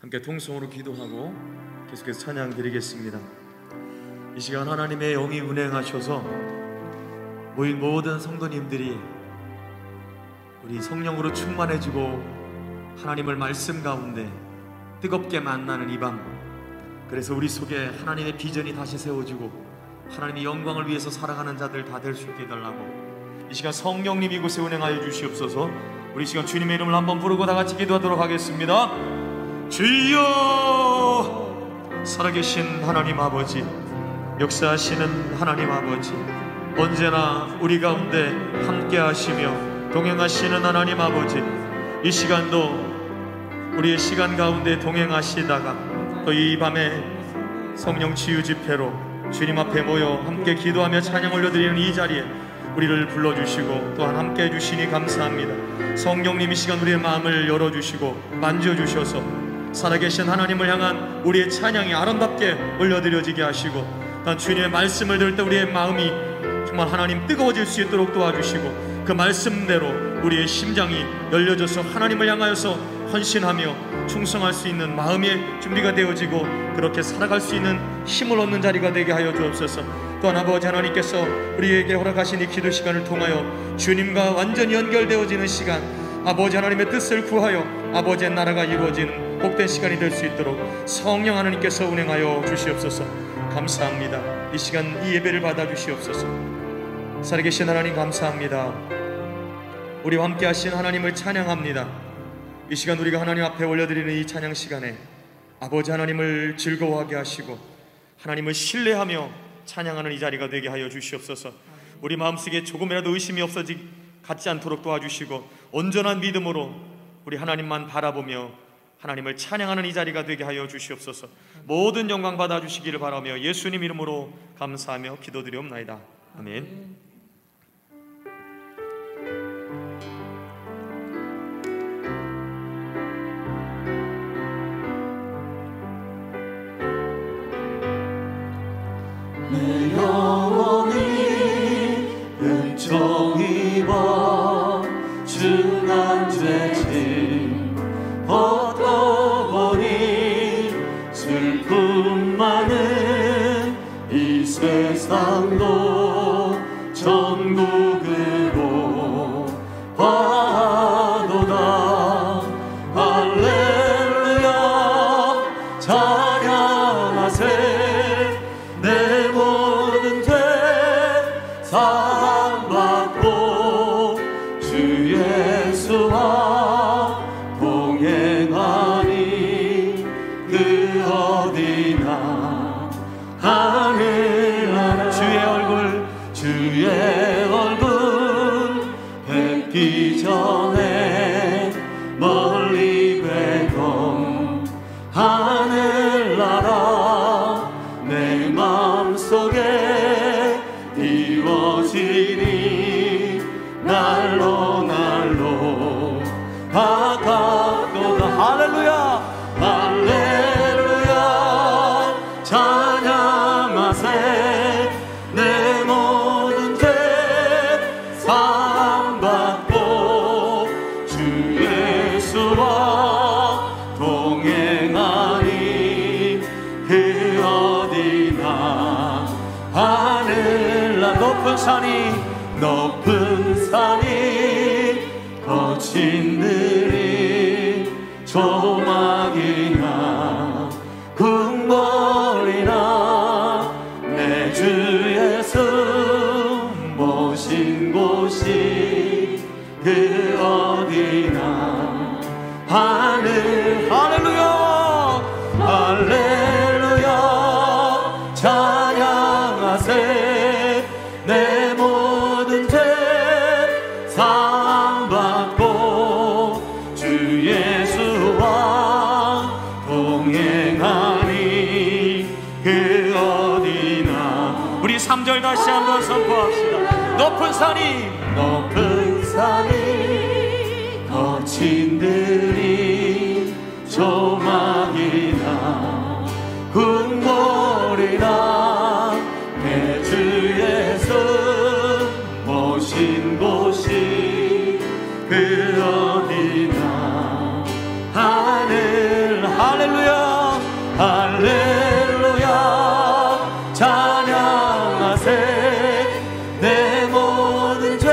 함께 통성으로 기도하고 계속해서 찬양 드리겠습니다. 이 시간 하나님의 영이 운행하셔서 모인 모든 성도님들이 우리 성령으로 충만해지고 하나님을 말씀 가운데 뜨겁게 만나는 이 밤, 그래서 우리 속에 하나님의 비전이 다시 세워지고 하나님의 영광을 위해서 살아가는 자들 다 될 수 있게 해달라고 이 시간 성령님 이곳에 운행하여 주시옵소서. 우리 이 시간 주님의 이름을 한번 부르고 다 같이 기도하도록 하겠습니다. 주여, 살아계신 하나님 아버지, 역사하시는 하나님 아버지, 언제나 우리 가운데 함께 하시며 동행하시는 하나님 아버지, 이 시간도 우리의 시간 가운데 동행하시다가 또 이 밤에 성령 치유 집회로 주님 앞에 모여 함께 기도하며 찬양 올려드리는 이 자리에 우리를 불러주시고 또한 함께 해주시니 감사합니다. 성령님 이 시간 우리의 마음을 열어주시고 만져주셔서 살아계신 하나님을 향한 우리의 찬양이 아름답게 올려드려지게 하시고, 또한 주님의 말씀을 들을 때 우리의 마음이 정말 하나님 뜨거워질 수 있도록 도와주시고, 그 말씀대로 우리의 심장이 열려져서 하나님을 향하여서 헌신하며 충성할 수 있는 마음의 준비가 되어지고 그렇게 살아갈 수 있는 힘을 얻는 자리가 되게 하여 주옵소서. 또한 아버지 하나님께서 우리에게 허락하신 이 기도 시간을 통하여 주님과 완전히 연결되어지는 시간, 아버지 하나님의 뜻을 구하여 아버지의 나라가 이루어지는 복된 시간이 될 수 있도록 성령 하나님께서 운행하여 주시옵소서. 감사합니다. 이 시간 이 예배를 받아 주시옵소서. 살아계신 하나님 감사합니다. 우리와 함께 하신 하나님을 찬양합니다. 이 시간 우리가 하나님 앞에 올려드리는 이 찬양 시간에 아버지 하나님을 즐거워하게 하시고 하나님을 신뢰하며 찬양하는 이 자리가 되게 하여 주시옵소서. 우리 마음속에 조금이라도 의심이 갖지 않도록 도와주시고 온전한 믿음으로 우리 하나님만 바라보며 하나님을 찬양하는 이 자리가 되게 하여 주시옵소서. 모든 영광 받아 주시기를 바라며 예수님 이름으로 감사하며 기도드리옵나이다. 아멘. 내 영혼이 은총 입어 중한 죄짐 벗어보니 슬픔 많은 이 세상도 천국으로 가도다. 할렐루야 찬양하세. 내 모든 죄 사함받고 주 예수와 동행하니 그 어디나 하늘나라. 주의 얼굴 뵙기 전에 멀리 뵈던 하늘나라 내 마음속에 이루어지니 날로 날로 다가도다. 할렐루야 할렐루야 찬양하세. 내 모든 죄 사함받고 주 예수와 동행하니 그 어디나 하늘나. 높은 산이 거친 들이 조막이나 궁궐이나 내 주 예수 모신 곳이 그 어디나 하늘. 할렐루야 할렐루야 찬양하세. 내 모든 죄 사함받고 주 예수와 동행하니 그 어디나. 우리 3절 다시 한번 선포합시다. 높은 산이 거친 들이 조막이나 궁궐이나 내 주 예수 모신 곳이 그 어디나 하늘. 할렐루야 할렐루야 찬양하세 내 모든 죄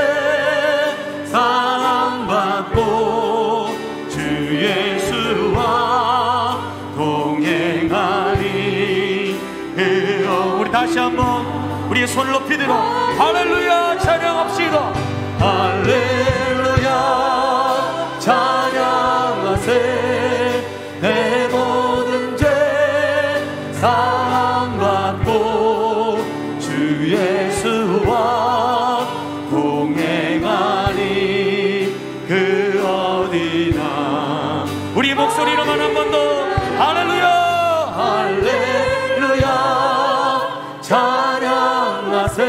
사함받고 주 예수와 동행하리. 우리 다시 한번 우리의 손을 높이 들어 할렐루야 찬양합시다. 할렐루야 찬양하세 내 모든 죄 사함받고 주 예수와 동행하리. 그 어디나 우리 목소리로만 한 번 더 할렐루야 할렐루야 찬양하세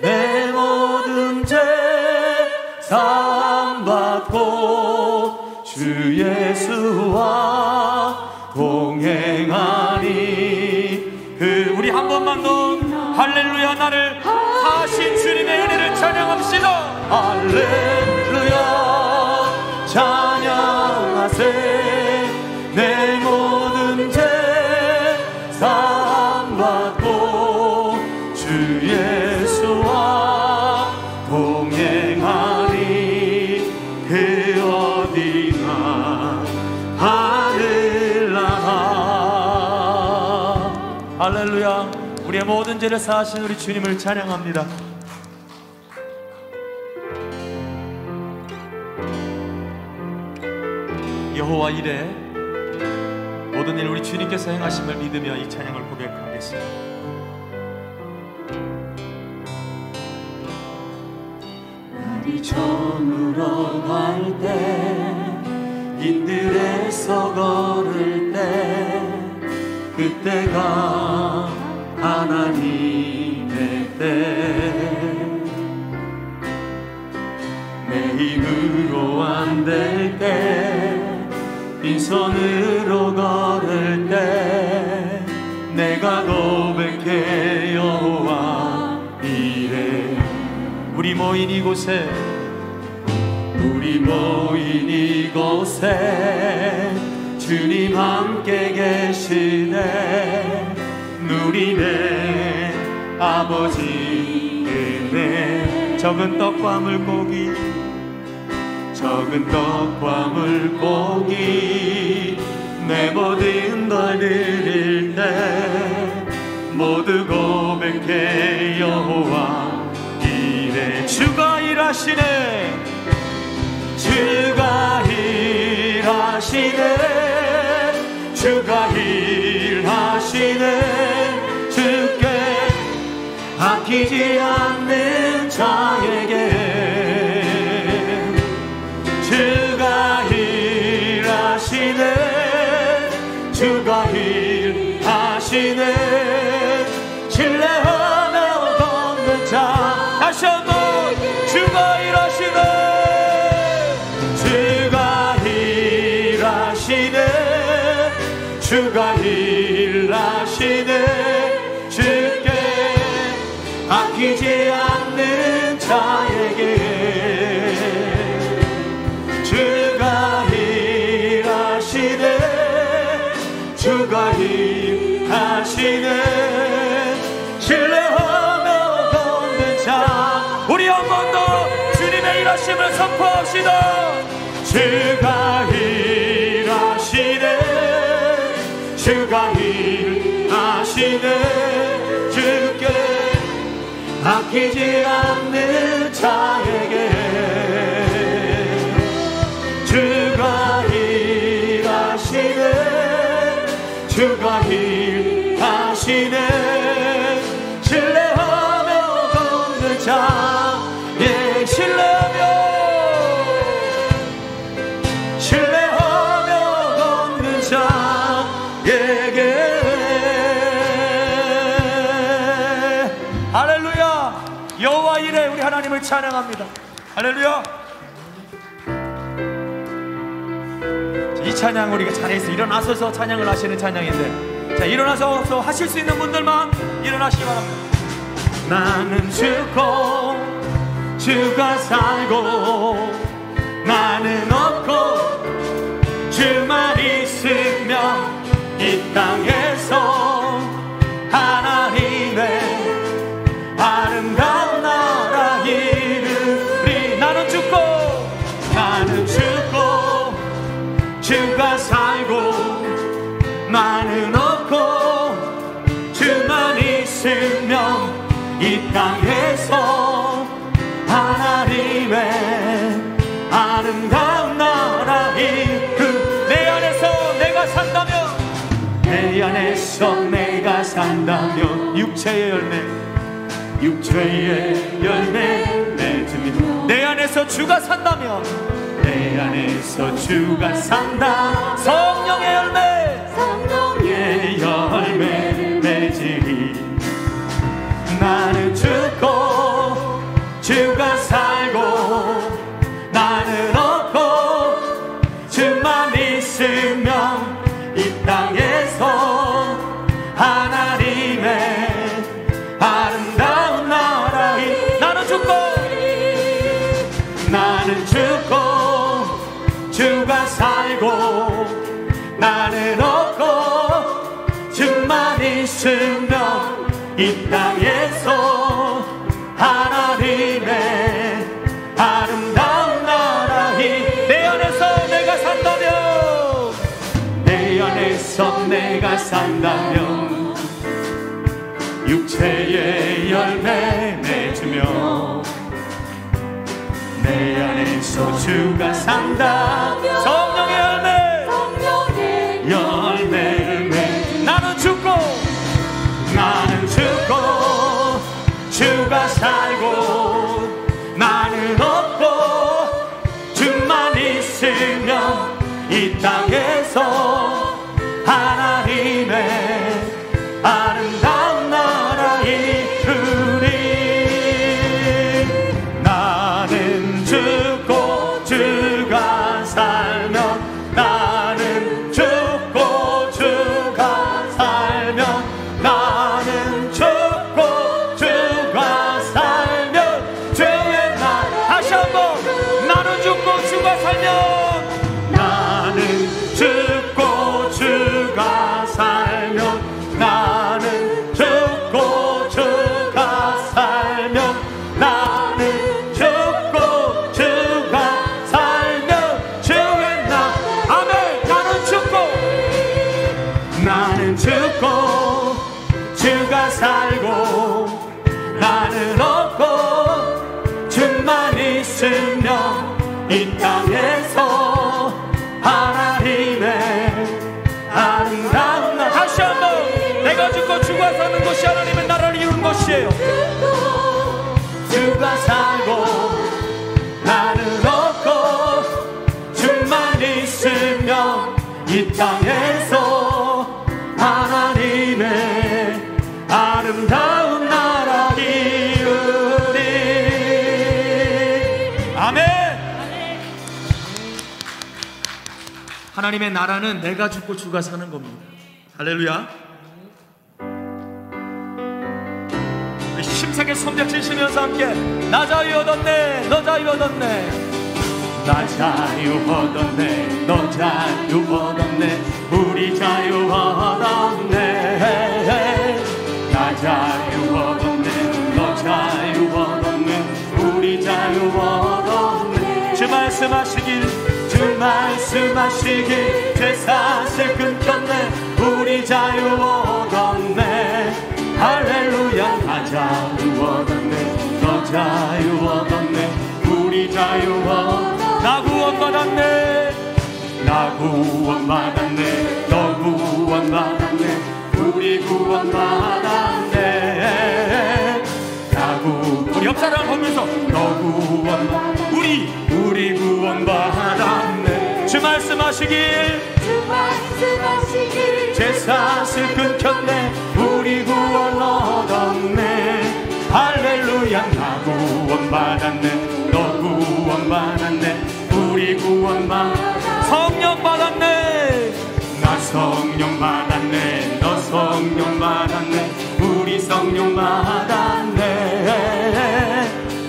내 모든 죄 사함받고 주 예수와 동행하리. 우리 한 번만 더 할렐루야 나를 하신 주님의 은혜를 찬양합시다. 할렐루야 찬양하세 내 모든 죄 사함받고 주 예수와 동행하리. 그 어디나 하늘나라. 할렐루야 우리의 모든 죄를 사하신 우리 주님을 찬양합니다. 여호와 이레 모든 일 우리 주님께서 행하심을 믿으며 이 찬양을 고백하겠습니다. 날이 저물어 갈 때 인들에서 걸을 때 그때가 하나님의 때 내 힘으로 안 될 때 빈손으로 걸을 때 내가 고백해 여호와 이레. 우리 모인 이곳에 주님 함께 계시네. 누리네 아버지 은혜. 적은 떡과 물고기 내 모든 걸 드릴 때 모두 고백해 여호와 이레. 주가 일하시네 주가 일하시네 주가 일하시네. 주께 아끼지 않는 자에게 주가 일하시네 주가 일하시네. 신뢰하며 걷는 자. 다시 한번 주가 일하시네 주가 일하시네 주가 일하시네. 주께 아끼지 않는 자에게 주가 일하시네 주가 일하시네. 신뢰하며 걷는 자. 우리 한 번 더 주님의 일하심을 선포합시다. 주가 일하시네 주가 일하시네. 주께 아끼지 않는 자에게 주가 일하시네 주가 일하시네. 신뢰하며 걷는 자. 예, 신뢰하며 걷는 자에게. 할렐루야 여호와 이레 우리 하나님을 찬양합니다. 할렐루야. 이 찬양 우리가 자리에서 일어나서서 찬양을 하시는 찬양인데, 자 일어나서 하실 수 있는 분들만 일어나시기 바랍니다. 나는 죽고 주가 살고 나는 없고 주만 있으면 이 이 땅에서 하나님의 아름다운 나라 이루리. 나는 죽고 주가 살고 나는 없고 주만 있으면 이 땅에서 하나님의 아름다운 나라 이루. 내 안에서 내가 산다면, 내 안에서 내가 산다면 육체의 열매 맺으며. 내 안에서 주가 산다면, 내 안에서 주가 산다. 성령의 열매 맺으리. 나는 죽고 주가 살고 나는 없고 주만 있으면 이 땅에서 하나님의 아름다운 나라이. 나는 죽고 주가 살고 나는 없고 주만 있으면 이 땅에서 하나님의 아름다운 나라이. 내 안에서 내가 산다면, 내 안에서 내가 산다면 육체의 열매 맺으며. 내 안에서 주가 산다. 성령의 열매를 맺. 나는 죽고 주가 살고 나는 없고 주만 있으면 이 땅에서 하나님의 아름다운 나라 이루리. 나는 죽고 주가 살면, 나는 죽고 주가 살면, 나는 죽고 주가 살면 주의 날. 다시 한번, 나는 죽고 주가 살면, 나는 죽고 주가 살면, 나는 죽고 주가 살면, 나는 죽고 주가 살면 주의 날. 아멘. 나는 죽고 주가 살고 나는 없고 주만 있으면 이 땅에서 하나님의 아름다운 나라. 다시 한번, 내가 죽고 주가 사는 것이 하나님의 나라를 이루는 것이에요. 주가 살고 나는 없고 주만 있으면 이 땅에서 하나님의 아름다운 나라 이루리. 아멘. 하나님의 나라는 내가 죽고 주가 사는 겁니다. 할렐루야. 우리 심세게 손뼉 치면서 함께, 나 자유 얻었네, 너 자유 얻었네. 나 자유 얻었네, 너 자유 얻었네, 우리 자유 얻었네. 나 자유 얻었네, 너 자유 얻었네, 우리 자유 얻었네. 주 말씀하시길, 주 말씀하시길, 죄사슬 끊겼네, 우리 자유 얻었네. 할렐루야. 나 자유 얻었네, 너 자유 얻었네, 우리 자유 얻었네. 나 구원받았네, 나 구원받았네, 너 구원받았네, 우리 구원받았네. 나 우리 옆 사람을 보면서, 너 구원받았네, 우리 구원받았네. 주 말씀하시길, 죄사슬 끊겼네, 우리 구원 얻었네. 할렐루야. 나 구원받았네, 너 구원받았네, 우리 구원받았네. 성령 받았네, 나 성령 받았네, 너 성령 받았네, 우리 성령 받았네.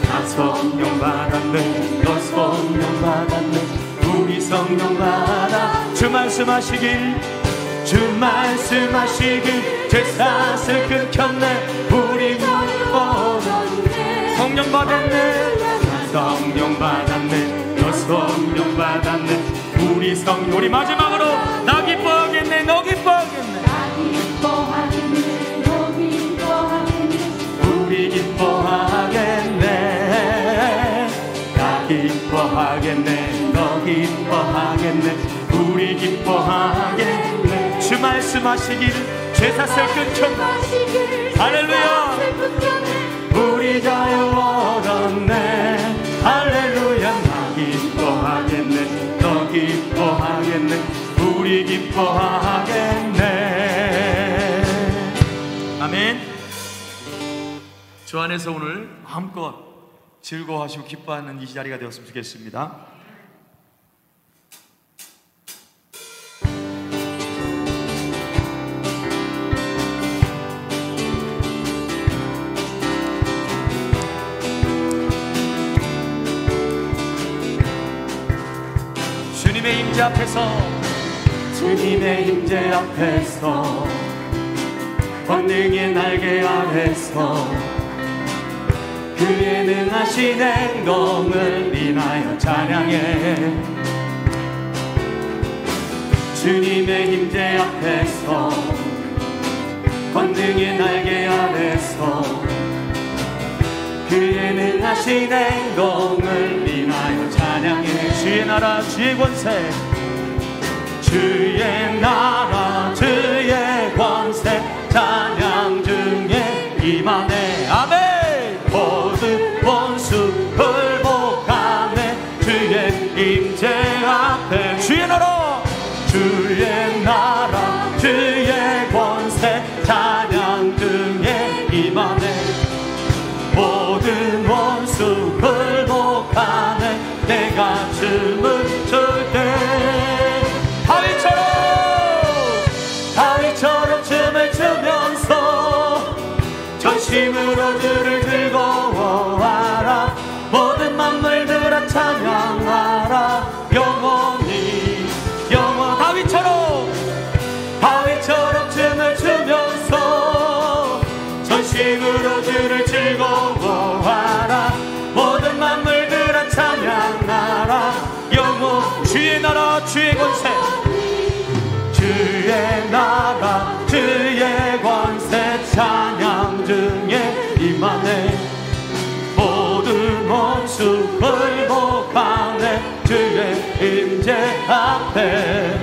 나 성령 받았네, 너 성령 받았네, 우리 성령 받았네. 주 말씀하시길, 주 말씀하시길 죄사슬 끊겼네. 우리 성령 받았네. 성령 받았네. 너 성령 받았네. 우리 성령. 우리 마지막으로 나 기뻐하겠네. 너 기뻐하겠네. 나 기뻐하겠네. 너 기뻐하겠네. 우리 기뻐하겠네. 나 기뻐하겠네. 너 기뻐하겠네. 우리 기뻐하겠네. 주 말씀하시길 죄사슬 끊겼네. 할렐루야. 우리 자유 얻었네. 할렐루야. 나 기뻐하겠네. 너 기뻐하겠네. 우리 기뻐하겠네. 아멘. 주 안에서 오늘 마음껏 즐거워하시고 기뻐하는 이 자리가 되었으면 좋겠습니다. 주님의 임재 앞에서, 주님의 임재 앞에서, 권능의 날개 아래서 그의 능하신 행동을 인하여 찬양해. 주님의 임재 앞에서, 권능의 날개 아래서 그의 능하신 행동을 인하여 찬양해. 주의 나라 주의 권세, 주의 나라 주의 권세 찬양 중에 임하네. 아멘. 모든 원수 굴복하네. 주의 임재 앞에 주의 나라 주의 나라 주의 권세 찬양 중에 임하네. 모든 원수 굴복하네. 내가 춤을 출 때 다윗처럼 춤을 추면서 전심으로 주를 즐거워하라. 모든 만물들아 찬양하라. 영원히 다윗처럼 춤을 추면서 전심으로 주를 즐거워하라. 모든 만물들아 찬양하라. 영원. 주의 나라 주의 권세, 주의 나라 주의 권세 찬양 중에 임하네. 모든 원수 굴복하네. 주의 임재 앞에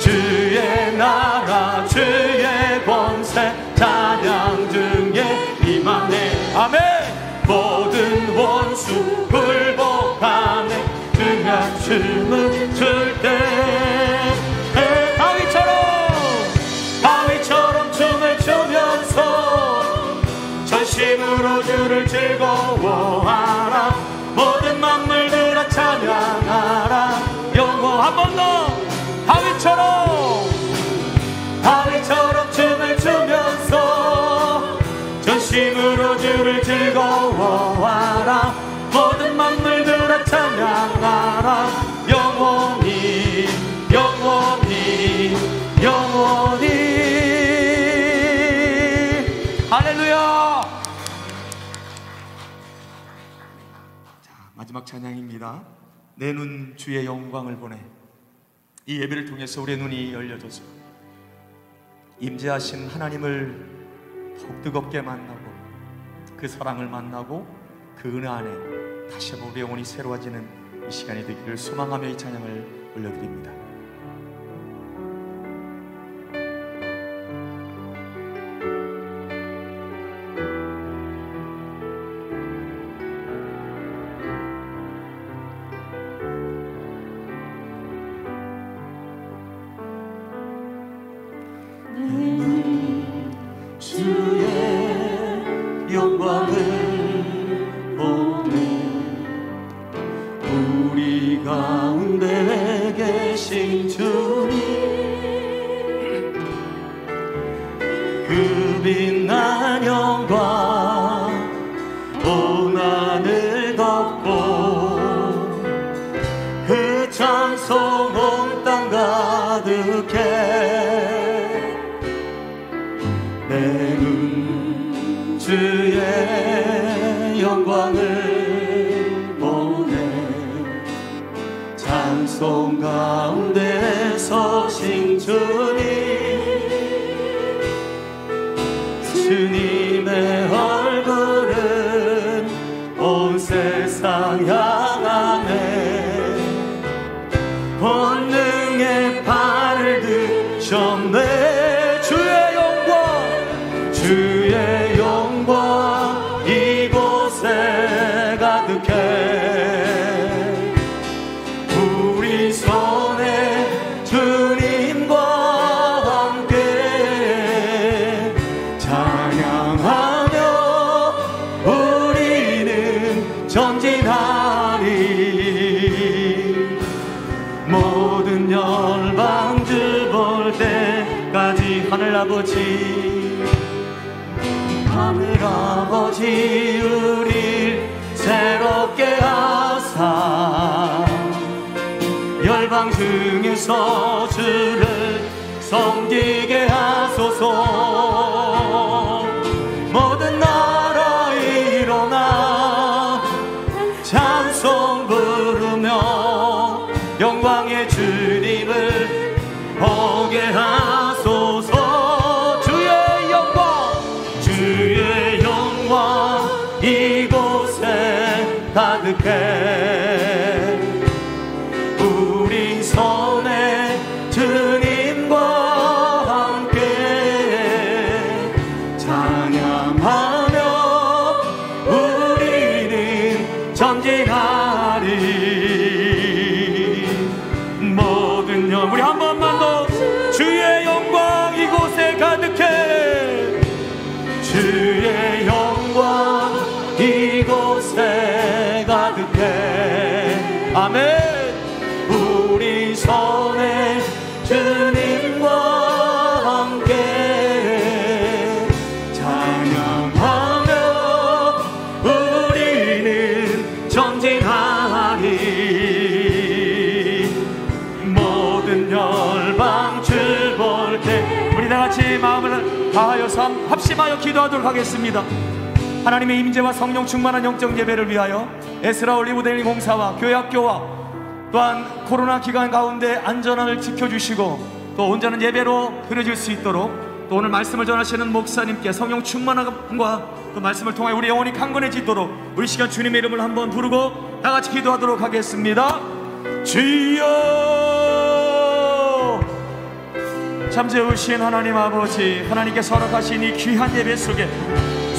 주의 나라 주의 권세 찬양 중에 임하네. 아멘. 모든 원수 굴복하네. 주가 춤을 출 때 다윗처럼 춤을 추면서 전심으로 주를 즐거워하라. 모든 만물들아 찬양하라. 영원. 한 번 더. 다윗처럼 춤을 추면서 전심으로 주를 즐거워하라. 모든 만물들아 찬양하라. 영원히 할렐루야. 자, 마지막 찬양입니다. 내 눈 주의 영광을 보내. 이 예배를 통해서 우리의 눈이 열려져서 임재하신 하나님을 더욱 뜨겁게 만나고 그 사랑을 만나고 그 은혜 안에 다시 한번 우리의 영혼이 새로워지는 이 시간이 되기를 소망하며 이 찬양을 올려드립니다. 그 빛난 영광 온 하늘 덮고 그 찬송 온 땅 가득해. 주의 영광을 보내 찬송 가운데 서신 주님의 얼굴은 온 세상 향하네 본능의 발을 드셨네 주의 영광 이곳에 가득해 우리 손에 주님과 함께 찬양하며 우리는 전진하리 모든 열방 주 볼 때까지 하늘아버지 우릴 새롭게 하사 열방 중에서 주를 섬기게 하소서 모든 나라 일어나 찬송 부르며 영광의 주님을 보게 하소서 주의 영광 이곳에 가득해 우리 손에 주님과 함께 찬양하며 우리는 전진하리 모든 영 우리 한 번만 더 주의 영광 이곳에 가득해 주의 영광 이곳에 가득해 아멘 우리 손에 주님과 함께 찬양하며 우리는 전진하리 모든 열방 주 볼 때 우리 다같이 마음을 다하여 합심하여 기도하도록 하겠습니다. 하나님의 임재와 성령 충만한 영적 예배를 위하여 에스라 올리브데일 공사와 교회 학교와 또한 코로나 기간 가운데 안전을 지켜주시고 또 온전한 예배로 드려질 수 있도록 또 오늘 말씀을 전하시는 목사님께 성령 충만함과 그 말씀을 통하여 우리 영혼이 강건해지도록 우리 시간 주님의 이름을 한번 부르고 다같이 기도하도록 하겠습니다. 주여 잠재우신 하나님 아버지 하나님께서 허락하신 이 귀한 예배 속에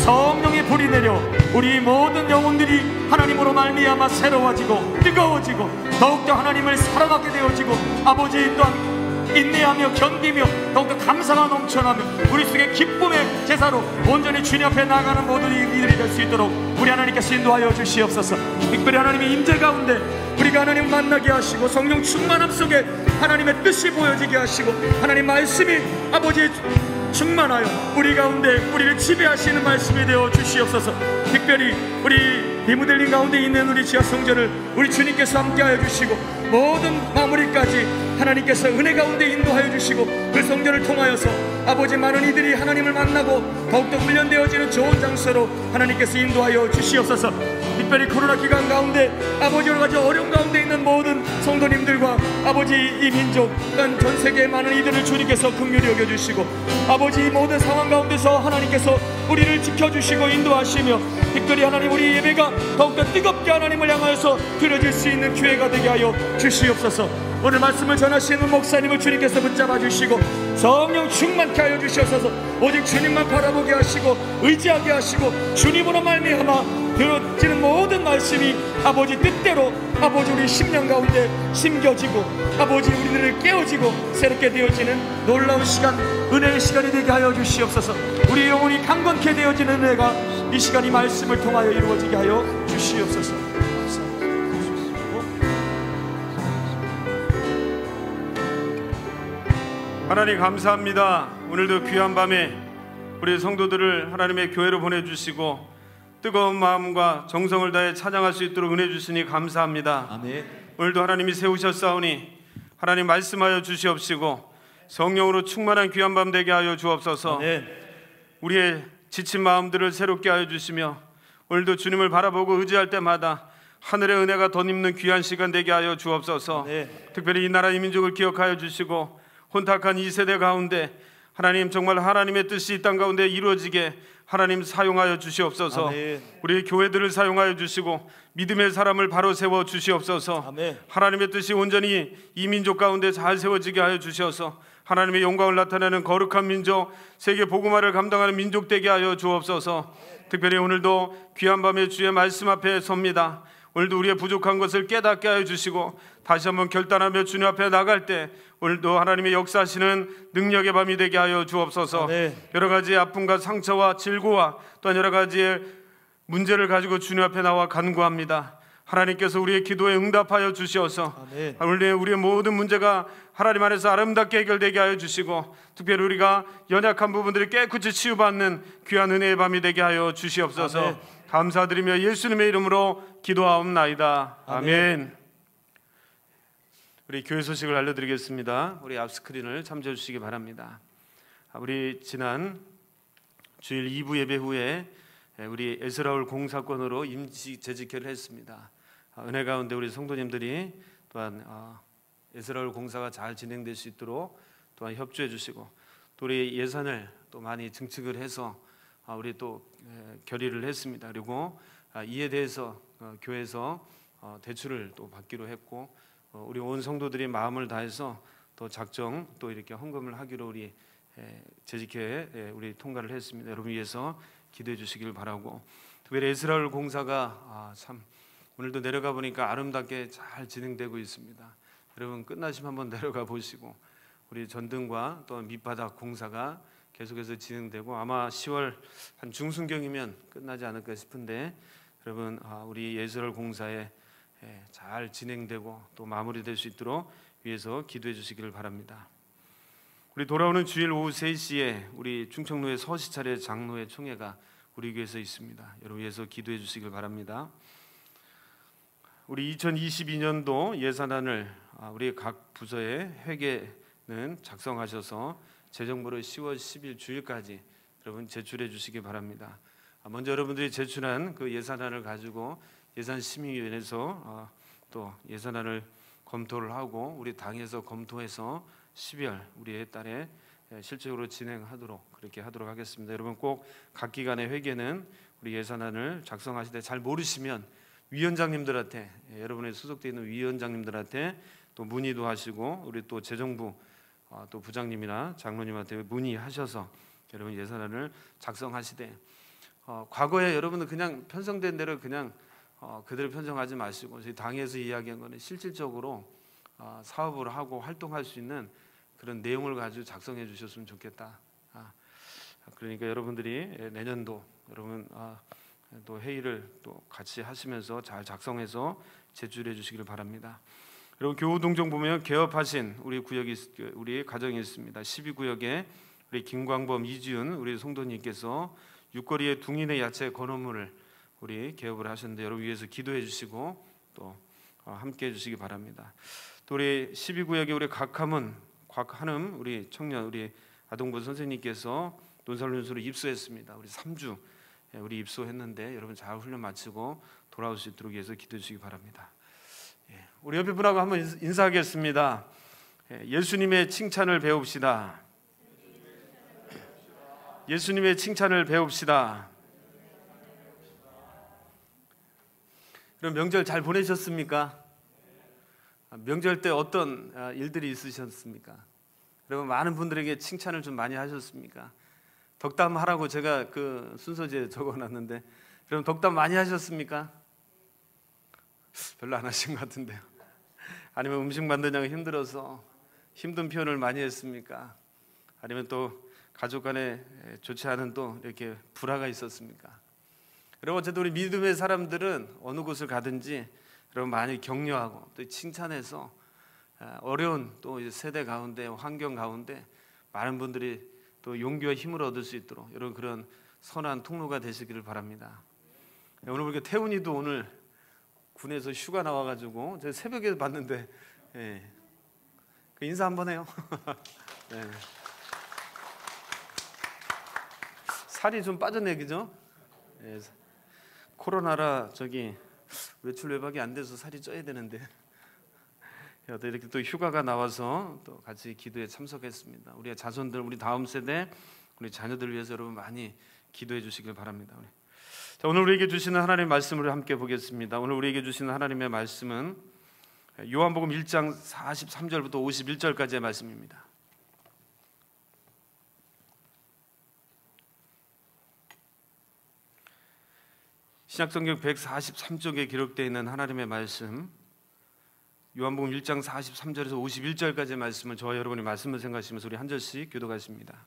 성령의 불이 내려 우리 모든 영혼들이 하나님으로 말미암아 새로워지고 뜨거워지고 더욱더 하나님을 사랑하게 되어지고 아버지 또한 인내하며 견디며 더욱더 감사가 넘쳐나며 우리 속에 기쁨의 제사로 온전히 주님 앞에 나가는 모든 이들이 될 수 있도록 우리 하나님께서 인도하여 주시옵소서. 특별히 하나님의 임재 가운데 우리가 하나님 만나게 하시고 성령 충만함 속에 하나님의 뜻이 보여지게 하시고 하나님 말씀이 아버지의 충만하여 우리 가운데 우리를 지배하시는 말씀이 되어 주시옵소서. 특별히 우리 리무델링 가운데 있는 우리 지하 성전을 우리 주님께서 함께하여 주시고 모든 마무리까지 하나님께서 은혜 가운데 인도하여 주시고 그 성전을 통하여서 아버지 많은 이들이 하나님을 만나고 더욱더 훈련되어지는 좋은 장소로 하나님께서 인도하여 주시옵소서. 특별히 코로나 기간 가운데 아버지 여러 가지 어려움 가운데 있는 모든 성도님들과 아버지 이 민족 또한 전 세계의 많은 이들을 주님께서 긍휼히 여겨주시고 아버지 이 모든 상황 가운데서 하나님께서 우리를 지켜주시고 인도하시며 특별히 하나님 우리 예배가 더욱더 뜨겁게 하나님을 향하여서 드려질 수 있는 기회가 되게 하여 주시옵소서. 오늘 말씀을 전하시는 목사님을 주님께서 붙잡아 주시고 성령 충만케 하여 주시옵소서. 오직 주님만 바라보게 하시고 의지하게 하시고 주님으로 말미암아 들어지는 모든 말씀이 아버지 뜻대로 아버지 우리 심령 가운데 심겨지고 아버지 우리들을 깨워지고 새롭게 되어지는 놀라운 시간 은혜의 시간이 되게 하여 주시옵소서. 우리 영혼이 강건케 되어지는 은혜가 이 시간 이 말씀을 통하여 이루어지게 하여 주시옵소서. 하나님 감사합니다. 오늘도 귀한 밤에 우리 성도들을 하나님의 교회로 보내주시고 뜨거운 마음과 정성을 다해 찬양할 수 있도록 은혜 주시니 감사합니다. 아멘. 오늘도 하나님이 세우셨사오니 하나님 말씀하여 주시옵시고 성령으로 충만한 귀한 밤 되게 하여 주옵소서. 아멘. 우리의 지친 마음들을 새롭게 하여 주시며 오늘도 주님을 바라보고 의지할 때마다 하늘의 은혜가 덧입는 귀한 시간 되게 하여 주옵소서. 특별히 이 나라 이 민족을 기억하여 주시고 혼탁한 이 세대 가운데 하나님 정말 하나님의 뜻이 이 땅 가운데 이루어지게 하나님 사용하여 주시옵소서. 우리 교회들을 사용하여 주시고 믿음의 사람을 바로 세워 주시옵소서. 하나님의 뜻이 온전히 이 민족 가운데 잘 세워지게 하여 주셔서 하나님의 영광을 나타내는 거룩한 민족, 세계 복음화를 감당하는 민족 되게 하여 주옵소서. 특별히 오늘도 귀한 밤에 주의 말씀 앞에 섭니다. 오늘도 우리의 부족한 것을 깨닫게 하여 주시고 다시 한번 결단하며 주님 앞에 나갈 때 오늘도 하나님의 역사하시는 능력의 밤이 되게 하여 주옵소서. 여러 가지 아픔과 상처와 질고와 또한 여러 가지의 문제를 가지고 주님 앞에 나와 간구합니다. 하나님께서 우리의 기도에 응답하여 주시어서 우리의 모든 문제가 하나님 안에서 아름답게 해결되게 하여 주시고 특별히 우리가 연약한 부분들이 깨끗이 치유받는 귀한 은혜의 밤이 되게 하여 주시옵소서. 감사드리며 예수님의 이름으로 기도하옵나이다. 아멘. 우리 교회 소식을 알려드리겠습니다. 우리 앞 스크린을 참조해 주시기 바랍니다. 우리 지난 주일 2부 예배 후에 우리 에스라울 공사건으로 임시 재직회를 했습니다. 은혜 가운데 우리 성도님들이 또한 에스라울 공사가 잘 진행될 수 있도록 또한 협조해 주시고 또 우리 예산을 또 많이 증축을 해서 우리 또 결의를 했습니다. 그리고 이에 대해서 교회에서 대출을 또 받기로 했고 우리 온 성도들이 마음을 다해서 또 작정 또 이렇게 헌금을 하기로 우리 재직회에 우리 통과를 했습니다. 여러분 위해서 기도해 주시길 바라고 특별히 에스라엘 공사가 참 오늘도 내려가 보니까 아름답게 잘 진행되고 있습니다. 여러분 끝나시면 한번 내려가 보시고 우리 전등과 또 밑바닥 공사가 계속해서 진행되고 아마 10월 한 중순경이면 끝나지 않을까 싶은데 여러분 우리 에스라엘 공사에 잘 진행되고 또 마무리될 수 있도록 위해서 기도해 주시기를 바랍니다. 우리 돌아오는 주일 오후 3시에 우리 충청로의 서시차례 장로회 총회가 우리 교회에서 있습니다. 여러분 위해서 기도해 주시길 바랍니다. 우리 2022년도 예산안을 우리 각 부서의 회계는 작성하셔서 재정부를 10월 10일 주일까지 여러분 제출해 주시기 바랍니다. 먼저 여러분들이 제출한 그 예산안을 가지고 예산심의위원회에서 또 예산안을 검토를 하고 우리 당에서 검토해서 12월 우리의 달에 실질적으로 진행하도록 그렇게 하도록 하겠습니다. 여러분 꼭 각 기관의 회계는 우리 예산안을 작성하실 때 잘 모르시면 위원장님들한테 여러분의 소속되어 있는 위원장님들한테 또 문의도 하시고 우리 또 재정부 또 부장님이나 장로님한테 문의하셔서 여러분 예산안을 작성하시되 과거에 여러분은 그냥 편성된 대로 그냥 그대로 편성하지 마시고 저희 당에서 이야기한 거는 실질적으로 사업을 하고 활동할 수 있는 그런 내용을 가지고 작성해 주셨으면 좋겠다. 그러니까 여러분들이 내년도 여러분 또 회의를 또 같이 하시면서 잘 작성해서 제출해 주시기를 바랍니다. 여러분 교우동정 보면 개업하신 우리 구역이 우리 가정이 있습니다. 12구역에 우리 김광범, 이지윤 우리 성도님께서 육거리에 둥이네 야채 건어물을 우리 개업을 하셨는데 여러분 위해서 기도해 주시고 또 함께 해 주시기 바랍니다. 또 우리 12구역에 우리 곽한음 우리 청년 우리 아동부 선생님께서 논설훈수로 입소했습니다. 우리 3주 우리 입소했는데 여러분 잘 훈련 마치고 돌아올 수 있도록 위해서 기도해 주시기 바랍니다. 우리 옆에 분하고 한번 인사하겠습니다. 예수님의 칭찬을 배웁시다. 예수님의 칭찬을 배웁시다. 그럼 명절 잘 보내셨습니까? 명절 때 어떤 일들이 있으셨습니까? 여러분 많은 분들에게 칭찬을 좀 많이 하셨습니까? 덕담 하라고 제가 그 순서지에 적어놨는데 여러분 덕담 많이 하셨습니까? 별로 안 하신 것 같은데요. 아니면 음식 만드냐고 힘들어서 힘든 표현을 많이 했습니까? 아니면 또 가족 간에 좋지 않은 또 이렇게 불화가 있었습니까? 여러분 어쨌든 우리 믿음의 사람들은 어느 곳을 가든지 여러분 많이 격려하고 또 칭찬해서 어려운 또 세대 가운데 환경 가운데 많은 분들이 또 용기와 힘을 얻을 수 있도록 여러분 그런 선한 통로가 되시기를 바랍니다. 오늘 보니까 태훈이도 오늘 군에서 휴가 나와가지고 제가 새벽에 봤는데 그 인사 한번 해요. 살이 좀 빠졌네, 그죠? 예, 코로나라 저기 외출 외박이 안 돼서 살이 쪄야 되는데 이렇게 또 휴가가 나와서 또 같이 기도에 참석했습니다. 우리의 자손들, 우리 다음 세대, 우리 자녀들을 위해서 여러분 많이 기도해 주시길 바랍니다. 자, 오늘 우리에게 주시는 하나님의 말씀을 함께 보겠습니다. 오늘 우리에게 주시는 하나님의 말씀은 요한복음 1장 43절부터 51절까지의 말씀입니다. 신약성경 143쪽에 기록되어 있는 하나님의 말씀, 요한복음 1장 43절에서 51절까지의 말씀을 저와 여러분이 말씀을 생각하시면서 우리 한 절씩 교독하십니다.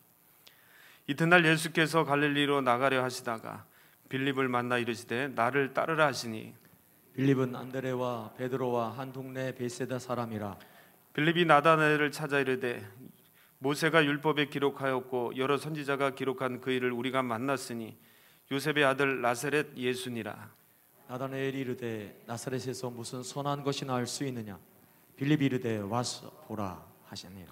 이튿날 예수께서 갈릴리로 나가려 하시다가 빌립을 만나 이르시되 나를 따르라 하시니 빌립은 안드레와 베드로와 한 동네 베세다 사람이라. 빌립이 나다나엘을 찾아 이르되 모세가 율법에 기록하였고 여러 선지자가 기록한 그 일을 우리가 만났으니 요셉의 아들 나사렛 예수니라. 나다나엘이 이르되 나사렛에서 무슨 선한 것이 나올 수 있느냐. 빌립이 이르되 와서 보라 하시니라.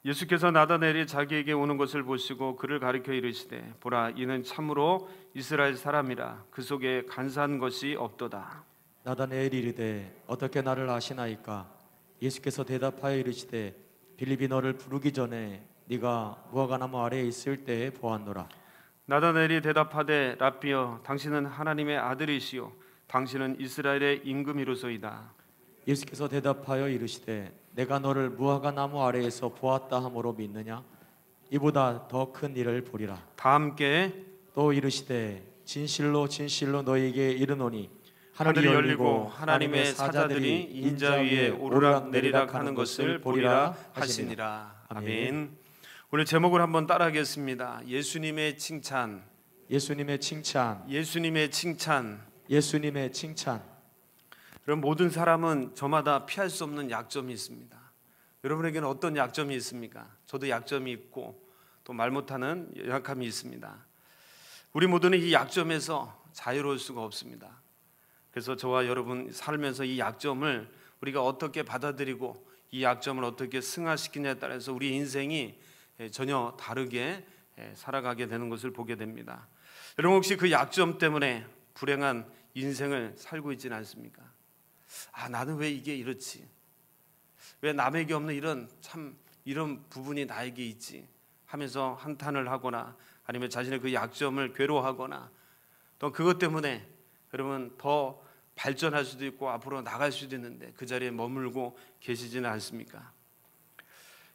예수께서 나다나엘이 자기에게 오는 것을 보시고 그를 가리켜 이르시되 보라 이는 참으로 이스라엘 사람이라 그 속에 간사한 것이 없도다. 나다나엘이 이르되 어떻게 나를 아시나이까. 예수께서 대답하여 이르시되 빌립이 너를 부르기 전에 네가 무화과나무 아래에 있을 때에 보았노라. 나다나엘이 대답하되 라삐여 당신은 하나님의 아들이시요 당신은 이스라엘의 임금이로소이다. 예수께서 대답하여 이르시되 내가 너를 무화과나무 아래에서 보았다 함으로 믿느냐. 이보다 더 큰 일을 보리라. 다 함께 또 이르시되 진실로 진실로 너희에게 이르노니 하늘이 열리고 하나님의 사자들이 인자 위에 오르락 내리락 하는 것을 보리라 하시니라. 아멘. 오늘 제목을 한번 따라하겠습니다. 예수님의 칭찬. 예수님의 칭찬. 예수님의 칭찬. 예수님의 칭찬. 그럼 모든 사람은 저마다 피할 수 없는 약점이 있습니다. 여러분에게는 어떤 약점이 있습니까? 저도 약점이 있고 또 말 못하는 연약함이 있습니다. 우리 모두는 이 약점에서 자유로울 수가 없습니다. 그래서 저와 여러분 살면서 이 약점을 우리가 어떻게 받아들이고 이 약점을 어떻게 승화시키냐에 따라서 우리 인생이 전혀 다르게 살아가게 되는 것을 보게 됩니다. 여러분 혹시 그 약점 때문에 불행한 인생을 살고 있지는 않습니까? 아, 나는 왜 이게 이렇지? 왜 남에게 없는 이런 부분이 나에게 있지? 하면서 한탄을 하거나 아니면 자신의 그 약점을 괴로워하거나 또 그것 때문에 여러분 더 발전할 수도 있고 앞으로 나갈 수도 있는데 그 자리에 머물고 계시지는 않습니까?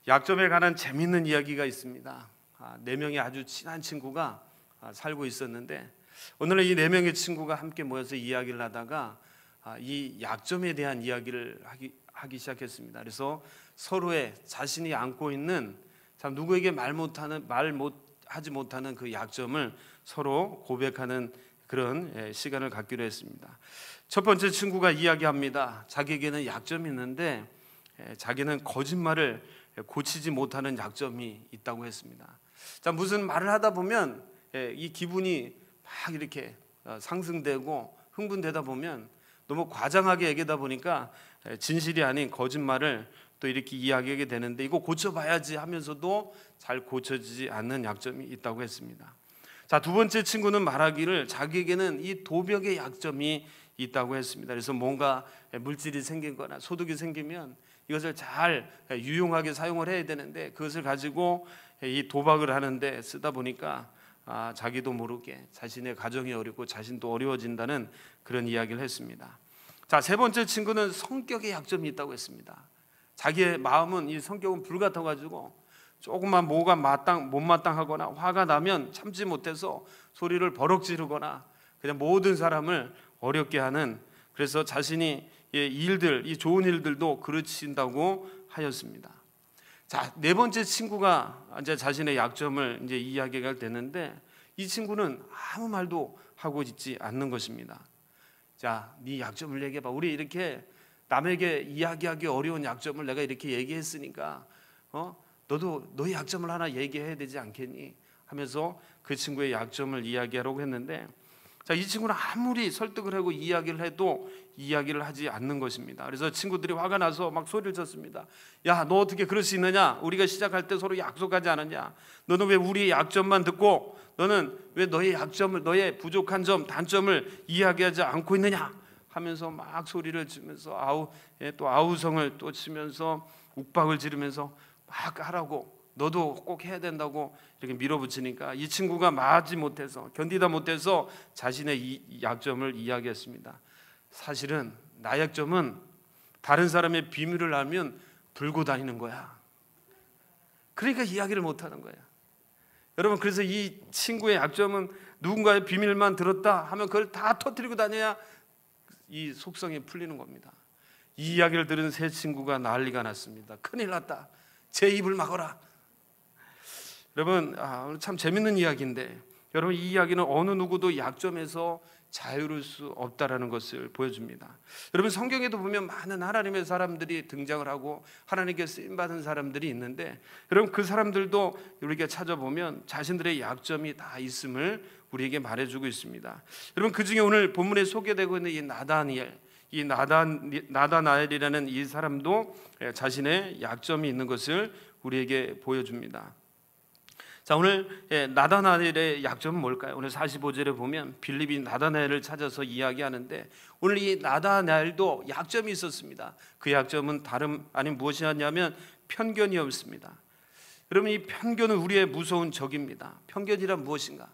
약점에 관한 재미있는 이야기가 있습니다. 4명의 아주 친한 친구가 살고 있었는데 오늘은 이 4명의 친구가 함께 모여서 이야기를 하다가 이 약점에 대한 이야기를 하기 시작했습니다. 그래서 서로의 자신이 안고 있는 참 누구에게 하지 못하는 그 약점을 서로 고백하는 그런 시간을 갖기로 했습니다. 첫 번째 친구가 이야기합니다. 자기에게는 약점이 있는데 자기는 거짓말을 고치지 못하는 약점이 있다고 했습니다. 자, 무슨 말을 하다 보면 이 기분이 막 이렇게 상승되고 흥분되다 보면 너무 과장하게 얘기하다 보니까 진실이 아닌 거짓말을 또 이렇게 이야기하게 되는데 이거 고쳐봐야지 하면서도 잘 고쳐지지 않는 약점이 있다고 했습니다. 자, 두 번째 친구는 말하기를 자기에게는 이 도벽의 약점이 있다고 했습니다. 그래서 뭔가 물질이 생긴거나 소득이 생기면 이것을 잘 유용하게 사용을 해야 되는데 그것을 가지고 이 도박을 하는데 쓰다 보니까 자기도 모르게 자신의 가정이 어렵고 자신도 어려워진다는 그런 이야기를 했습니다. 자, 세 번째 친구는 성격의 약점이 있다고 했습니다. 자기의 마음은 이 성격은 불 같아가지고 조금만 뭐가 못마땅하거나 화가 나면 참지 못해서 소리를 버럭 지르거나 그냥 모든 사람을 어렵게 하는, 그래서 자신이 이 좋은 일들도 그르친다고 하였습니다. 자, 네 번째 친구가 이제 자신의 약점을 이제 이야기가 되는데 이 친구는 아무 말도 하고 있지 않는 것입니다. 자, 네 약점을 얘기해봐. 우리 이렇게 남에게 이야기하기 어려운 약점을 내가 이렇게 얘기했으니까 너도 너의 약점을 하나 얘기해야 되지 않겠니? 하면서 그 친구의 약점을 이야기하려고 했는데 자, 이 친구는 아무리 설득을 하고 이야기를 해도 이야기를 하지 않는 것입니다. 그래서 친구들이 화가 나서 막 소리를 쳤습니다. 야, 너 어떻게 그럴 수 있느냐? 우리가 시작할 때 서로 약속하지 않았냐? 너는 왜 우리의 약점만 듣고 너는 왜 너의 약점을, 너의 부족한 점, 단점을 이야기하지 않고 있느냐? 하면서 막 소리를 치면서 또 아우성을 또 치면서 욱박을 지르면서 막 하라고, 너도 꼭 해야 된다고 이렇게 밀어붙이니까 이 친구가 마지 못해서, 견디다 못해서 자신의 이 약점을 이야기했습니다. 사실은 나 약점은 다른 사람의 비밀을 알면 들고 다니는 거야. 그러니까 이야기를 못하는 거야. 여러분, 그래서 이 친구의 약점은 누군가의 비밀만 들었다 하면 그걸 다 터뜨리고 다녀야 이 속성이 풀리는 겁니다. 이 이야기를 들은 세 친구가 난리가 났습니다. 큰일 났다, 제 입을 막아라. 여러분, 참 재밌는 이야기인데, 여러분, 이 이야기는 어느 누구도 약점에서 자유로울 수 없다라는 것을 보여줍니다. 여러분, 성경에도 보면 많은 하나님의 사람들이 등장을 하고 하나님께 쓰임받은 사람들이 있는데, 여러분, 그 사람들도 우리가 찾아보면 자신들의 약점이 다 있음을 우리에게 말해주고 있습니다. 여러분, 그 중에 오늘 본문에 소개되고 있는 이 나다니엘, 이 나다나엘이라는 이 사람도 자신의 약점이 있는 것을 우리에게 보여줍니다. 자, 오늘 나다나엘의 약점은 뭘까요? 오늘 45절에 보면 빌립이 나다나엘을 찾아서 이야기하는데, 오늘 이 나다나엘도 약점이 있었습니다. 그 약점은 다름 아닌 무엇이었냐면 편견이었습니다. 여러분, 이 편견은 우리의 무서운 적입니다. 편견이란 무엇인가?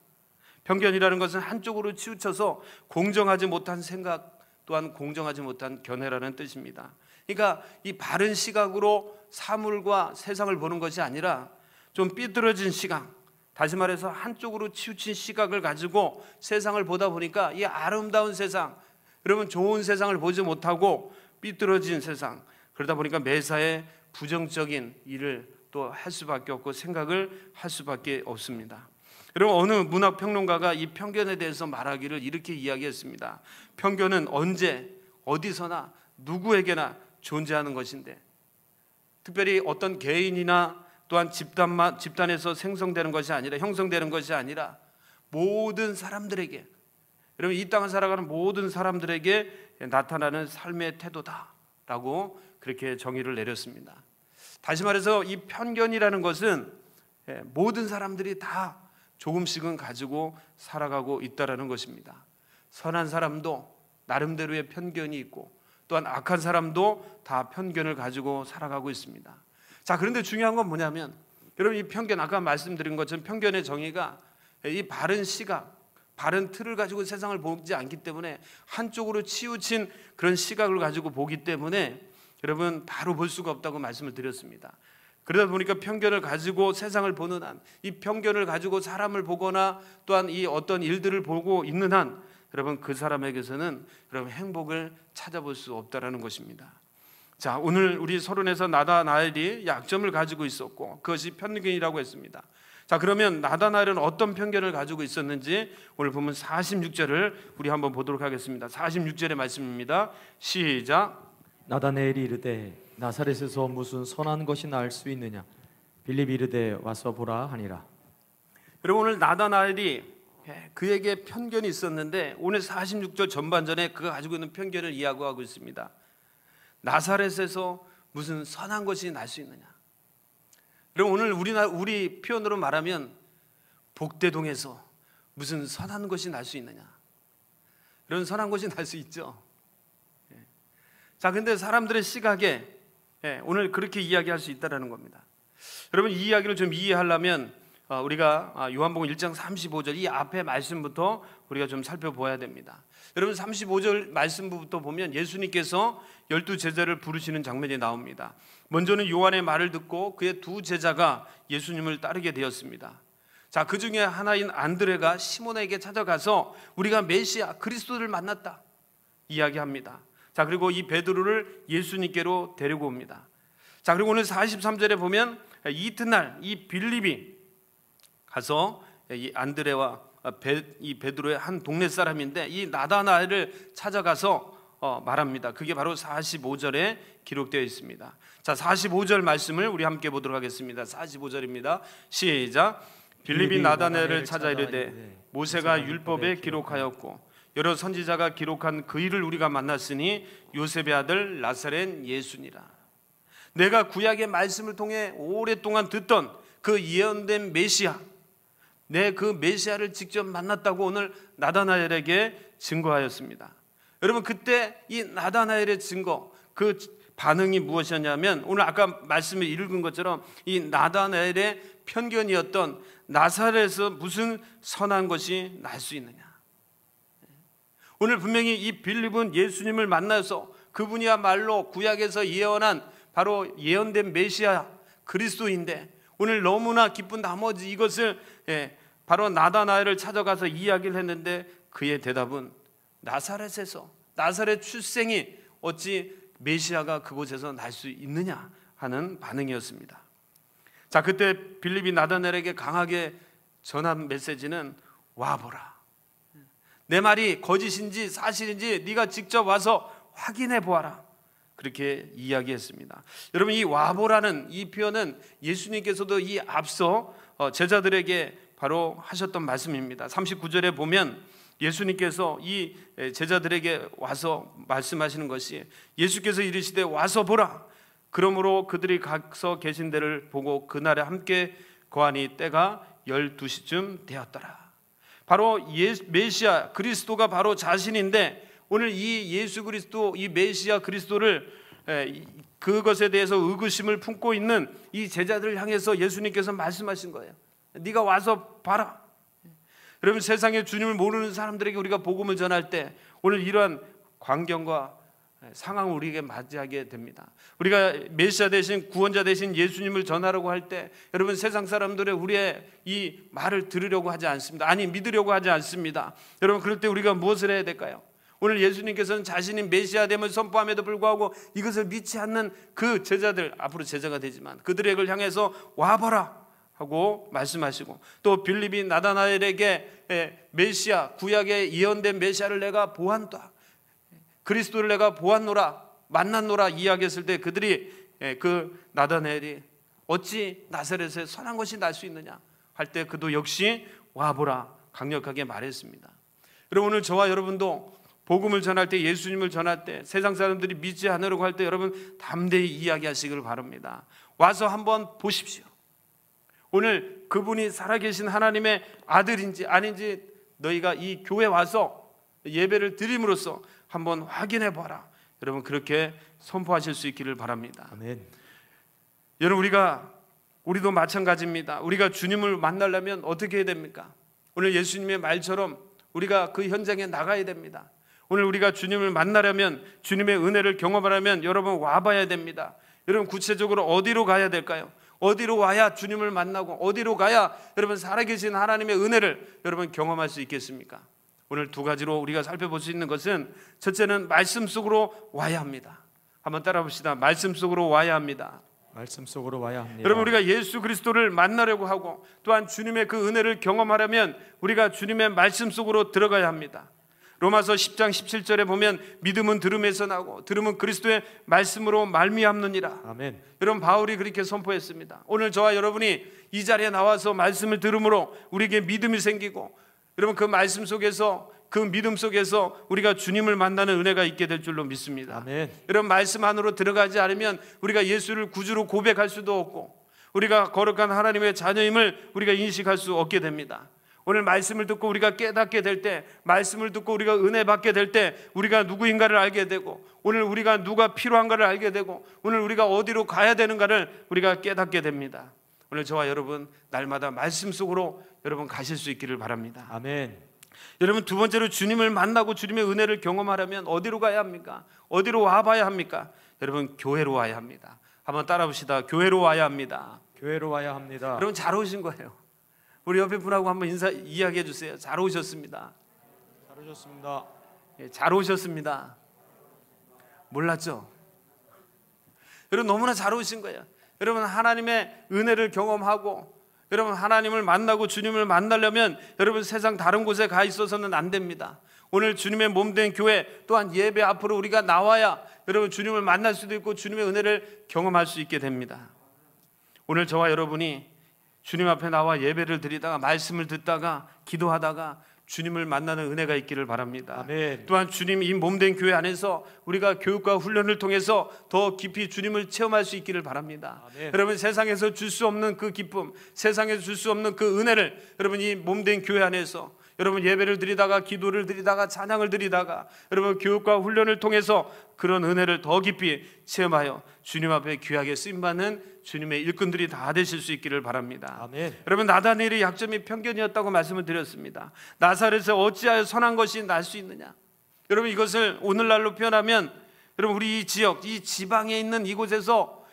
편견이라는 것은 한쪽으로 치우쳐서 공정하지 못한 생각, 또한 공정하지 못한 견해라는 뜻입니다. 그러니까 이 바른 시각으로 사물과 세상을 보는 것이 아니라 좀 삐뚤어진 시각, 다시 말해서 한쪽으로 치우친 시각을 가지고 세상을 보다 보니까 이 아름다운 세상, 여러분, 좋은 세상을 보지 못하고 삐뚤어진 세상, 그러다 보니까 매사에 부정적인 일을 또 할 수밖에 없고 생각을 할 수밖에 없습니다. 여러분, 어느 문학평론가가 이 편견에 대해서 말하기를 이렇게 이야기했습니다. 편견은 언제 어디서나 누구에게나 존재하는 것인데, 특별히 어떤 개인이나 또한 집단에서 생성되는 것이 아니라, 형성되는 것이 아니라 모든 사람들에게, 여러분, 이 땅을 살아가는 모든 사람들에게 나타나는 삶의 태도다라고 그렇게 정의를 내렸습니다. 다시 말해서 이 편견이라는 것은 모든 사람들이 다 조금씩은 가지고 살아가고 있다라는 것입니다. 선한 사람도 나름대로의 편견이 있고, 또한 악한 사람도 다 편견을 가지고 살아가고 있습니다. 자, 그런데 중요한 건 뭐냐면, 여러분, 이 편견, 아까 말씀드린 것처럼 편견의 정의가 이 바른 시각, 바른 틀을 가지고 세상을 보지 않기 때문에, 한쪽으로 치우친 그런 시각을 가지고 보기 때문에 여러분 바로 볼 수가 없다고 말씀을 드렸습니다. 그러다 보니까 편견을 가지고 세상을 보는 한, 이 편견을 가지고 사람을 보거나 또한 이 어떤 일들을 보고 있는 한, 여러분, 그 사람에게서는 여러분 행복을 찾아볼 수 없다라는 것입니다. 자, 오늘 우리 서론에서 나다나엘이 약점을 가지고 있었고 그것이 편견이라고 했습니다. 자, 그러면 나다나엘은 어떤 편견을 가지고 있었는지 오늘 보면 46절을 우리 한번 보도록 하겠습니다. 46절의 말씀입니다. 시작. 나다나엘이 이르되 나사렛에서 무슨 선한 것이 날 수 있느냐? 빌립이 이르되 와서 보라 하니라. 여러분, 오늘 나다나엘이 그에게 편견이 있었는데 오늘 46절 전반전에 그가 가지고 있는 편견을 이야기하고 있습니다. 나사렛에서 무슨 선한 것이 날 수 있느냐? 여러분, 오늘 우리 표현으로 말하면 복대동에서 무슨 선한 것이 날 수 있느냐? 이런 선한 것이 날 수 있죠. 자, 근데 사람들의 시각에 오늘 그렇게 이야기할 수 있다라는 겁니다. 여러분, 이 이야기를 좀 이해하려면 우리가 요한복음 1장 35절 이 앞에 말씀부터 우리가 좀 살펴봐야 됩니다. 여러분, 35절 말씀부터 보면 예수님께서 12제자를 부르시는 장면이 나옵니다. 먼저는 요한의 말을 듣고 그의 두 제자가 예수님을 따르게 되었습니다. 자, 그 중에 하나인 안드레가 시몬에게 찾아가서 우리가 메시아 그리스도를 만났다 이야기합니다. 자, 그리고 이 베드로를 예수님께로 데리고 옵니다. 자, 그리고 오늘 43절에 보면 이튿날 이 빌립이 가서 이 안드레와 이 베드로의 한 동네 사람인데 이 나다나엘을 찾아가서 말합니다. 그게 바로 45절에 기록되어 있습니다. 자, 45절 말씀을 우리 함께 보도록 하겠습니다. 45절입니다. 시작. 빌립이 나다나엘을 찾아 이르되 모세가 율법에 기록하였고 여러 선지자가 기록한 그 일을 우리가 만났으니 요셉의 아들 나사렛 예수니라. 내가 구약의 말씀을 통해 오랫동안 듣던 그 예언된 메시아, 내 그 메시아를 직접 만났다고 오늘 나다나엘에게 증거하였습니다. 여러분, 그때 이 나다나엘의 증거, 그 반응이 무엇이었냐면, 오늘 아까 말씀을 읽은 것처럼 이 나다나엘의 편견이었던 나사렛에서 무슨 선한 것이 날 수 있느냐. 오늘 분명히 이 빌립은 예수님을 만나서 그분이야말로 구약에서 예언한 바로 예언된 메시아 그리스도인데, 오늘 너무나 기쁜 나머지 이것을 바로 나다나엘을 찾아가서 이야기를 했는데, 그의 대답은 나사렛에서, 나사렛 출생이 어찌 메시아가 그곳에서 날 수 있느냐 하는 반응이었습니다. 자, 그때 빌립이 나다나엘에게 강하게 전한 메시지는 와보라. 내 말이 거짓인지 사실인지 네가 직접 와서 확인해 보아라. 그렇게 이야기했습니다. 여러분, 이 와보라는 이 표현은 예수님께서도 이 앞서 제자들에게 바로 하셨던 말씀입니다. 39절에 보면 예수님께서 이 제자들에게 와서 말씀하시는 것이, 예수께서 이르시되 와서 보라. 그러므로 그들이 가서 계신 데를 보고 그날에 함께 거하니 때가 12시쯤 되었더라. 바로 메시아 그리스도가 바로 자신인데, 오늘 이 예수 그리스도, 이 메시아 그리스도를 그것에 대해서 의구심을 품고 있는 이 제자들을 향해서 예수님께서 말씀하신 거예요. 네가 와서 봐라. 여러분, 세상에 주님을 모르는 사람들에게 우리가 복음을 전할 때 오늘 이러한 광경과 상황을 우리에게 맞이하게 됩니다. 우리가 메시아 대신, 구원자 대신 예수님을 전하라고 할 때 여러분, 세상 사람들의 우리의 이 말을 들으려고 하지 않습니다. 아니, 믿으려고 하지 않습니다. 여러분, 그럴 때 우리가 무엇을 해야 될까요? 오늘 예수님께서는 자신이 메시아 됨을 선포함에도 불구하고 이것을 믿지 않는 그 제자들, 앞으로 제자가 되지만 그들에게 향해서 와봐라 하고 말씀하시고, 또 빌립이 나다나엘에게 메시아, 구약에 예언된 메시아를 내가 보았다, 그리스도를 내가 보았노라, 만났노라 이야기했을 때 그들이, 그 나다나엘이 어찌 나사렛에 선한 것이 날 수 있느냐 할 때 그도 역시 와보라 강력하게 말했습니다. 여러분, 오늘 저와 여러분도 복음을 전할 때, 예수님을 전할 때, 세상 사람들이 믿지 않으려고 할 때 여러분 담대히 이야기하시길 바랍니다. 와서 한번 보십시오. 오늘 그분이 살아계신 하나님의 아들인지 아닌지 너희가 이 교회 와서 예배를 드림으로써 한번 확인해 봐라. 여러분, 그렇게 선포하실 수 있기를 바랍니다. 아멘. 여러분, 우리도 마찬가지입니다. 우리가 주님을 만나려면 어떻게 해야 됩니까? 오늘 예수님의 말처럼 우리가 그 현장에 나가야 됩니다. 오늘 우리가 주님을 만나려면, 주님의 은혜를 경험하려면 여러분 와봐야 됩니다. 여러분, 구체적으로 어디로 가야 될까요? 어디로 와야 주님을 만나고 어디로 가야 여러분 살아계신 하나님의 은혜를 여러분 경험할 수 있겠습니까? 오늘 두 가지로 우리가 살펴볼 수 있는 것은, 첫째는 말씀 속으로 와야 합니다. 한번 따라 봅시다. 말씀 속으로 와야 합니다. 말씀 속으로 와야 합니다. 여러분, 우리가 예수 그리스도를 만나려고 하고 또한 주님의 그 은혜를 경험하려면 우리가 주님의 말씀 속으로 들어가야 합니다. 로마서 10장 17절에 보면 믿음은 들음에서 나고 들음은 그리스도의 말씀으로 말미암느니라. 아멘. 여러분, 바울이 그렇게 선포했습니다. 오늘 저와 여러분이 이 자리에 나와서 말씀을 들음으로 우리에게 믿음이 생기고, 여러분 그 말씀 속에서, 그 믿음 속에서 우리가 주님을 만나는 은혜가 있게 될 줄로 믿습니다. 아멘. 여러분, 말씀 안으로 들어가지 않으면 우리가 예수를 구주로 고백할 수도 없고 우리가 거룩한 하나님의 자녀임을 우리가 인식할 수 없게 됩니다. 오늘 말씀을 듣고 우리가 깨닫게 될 때, 말씀을 듣고 우리가 은혜 받게 될 때 우리가 누구인가를 알게 되고, 오늘 우리가 누가 필요한가를 알게 되고, 오늘 우리가 어디로 가야 되는가를 우리가 깨닫게 됩니다. 오늘 저와 여러분 날마다 말씀 속으로 여러분 가실 수 있기를 바랍니다. 아멘. 여러분, 두 번째로 주님을 만나고 주님의 은혜를 경험하려면 어디로 가야 합니까? 어디로 와봐야 합니까? 여러분, 교회로 와야 합니다. 한번 따라 봅시다. 교회로 와야 합니다. 교회로 와야 합니다. 여러분, 잘 오신 거예요. 우리 옆에 분하고 한번 이야기해 주세요. 잘 오셨습니다. 잘 오셨습니다. 잘 오셨습니다. 몰랐죠? 여러분, 너무나 잘 오신 거예요. 여러분, 하나님의 은혜를 경험하고 여러분 하나님을 만나고 주님을 만나려면 여러분 세상 다른 곳에 가 있어서는 안 됩니다. 오늘 주님의 몸된 교회, 또한 예배 앞으로 우리가 나와야 여러분 주님을 만날 수도 있고 주님의 은혜를 경험할 수 있게 됩니다. 오늘 저와 여러분이 주님 앞에 나와 예배를 드리다가 말씀을 듣다가 기도하다가 주님을 만나는 은혜가 있기를 바랍니다. 아멘. 또한 주님 이 몸된 교회 안에서 우리가 교육과 훈련을 통해서 더 깊이 주님을 체험할 수 있기를 바랍니다. 아멘. 여러분 세상에서 줄 수 없는 그 기쁨, 세상에서 줄 수 없는 그 은혜를 여러분 이 몸된 교회 안에서 여러분 예배를 드리다가 기도를 드리다가 찬양을 드리다가 여러분 교육과 훈련을 통해서 그런 은혜를 더 깊이 체험하여 주님 앞에 귀하게 쓰임받는 주님의 일꾼들이 다 되실 수 있기를 바랍니다. 아멘. 여러분 나다니엘의 약점이 편견이었다고 말씀을 드렸습니다. 나사렛에서 어찌하여 선한 것이 날 수 있느냐. 여러분 이것을 오늘날로 표현하면 여러분 우리 이 지역 이 지방에 있는 이곳에서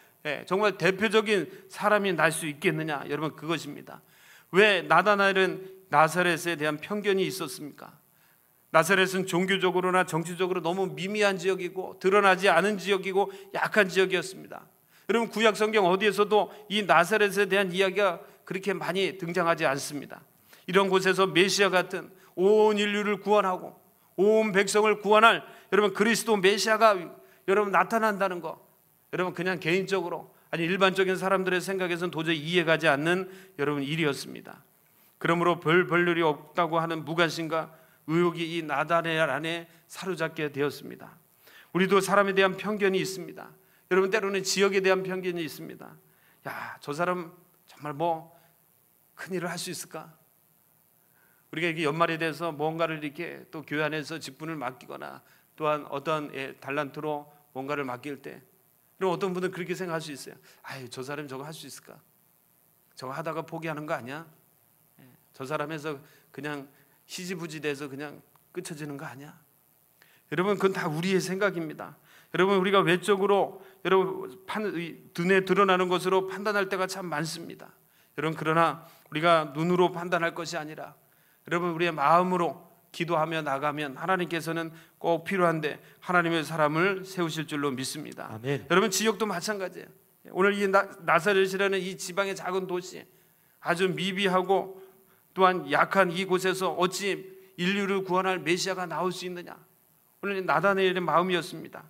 정말 대표적인 사람이 날 수 있겠느냐. 여러분 그것입니다. 왜 나다나엘은 나사렛에 대한 편견이 있었습니까? 나사렛은 종교적으로나 정치적으로 너무 미미한 지역이고 드러나지 않은 지역이고 약한 지역이었습니다. 여러분 구약 성경 어디에서도 이 나사렛에 대한 이야기가 그렇게 많이 등장하지 않습니다. 이런 곳에서 메시아 같은 온 인류를 구원하고 온 백성을 구원할 여러분 그리스도 메시아가 여러분 나타난다는 거, 여러분 그냥 개인적으로 아니 일반적인 사람들의 생각에서는 도저히 이해가지 않는 여러분 일이었습니다. 그러므로 별 일이 없다고 하는 무관심과 의혹이 이 나다나엘 안에 사로잡게 되었습니다. 우리도 사람에 대한 편견이 있습니다. 여러분 때로는 지역에 대한 편견이 있습니다. 야, 저 사람 정말 뭐 큰일을 할 수 있을까? 우리가 이게 연말에 대해서 뭔가를 이렇게 또 교회 안에서 직분을 맡기거나 또한 어떤 달란트로 뭔가를 맡길 때 그럼 어떤 분은 그렇게 생각할 수 있어요. 아유, 저 사람이 저거 할 수 있을까? 저거 하다가 포기하는 거 아니야? 저 사람에서 그냥 희지부지 돼서 그냥 끝쳐지는 거 아니야? 여러분 그건 다 우리의 생각입니다. 여러분 우리가 외적으로 여러분 눈에 드러나는 것으로 판단할 때가 참 많습니다. 여러분 그러나 우리가 눈으로 판단할 것이 아니라 여러분 우리의 마음으로 기도하며 나가면 하나님께서는 꼭 필요한데 하나님의 사람을 세우실 줄로 믿습니다. 아멘. 여러분 지역도 마찬가지예요. 오늘 이 나사렛이라는 이 지방의 작은 도시 아주 미비하고 또한 약한 이곳에서 어찌 인류를 구원할 메시아가 나올 수 있느냐. 오늘 나다나엘의 마음이었습니다.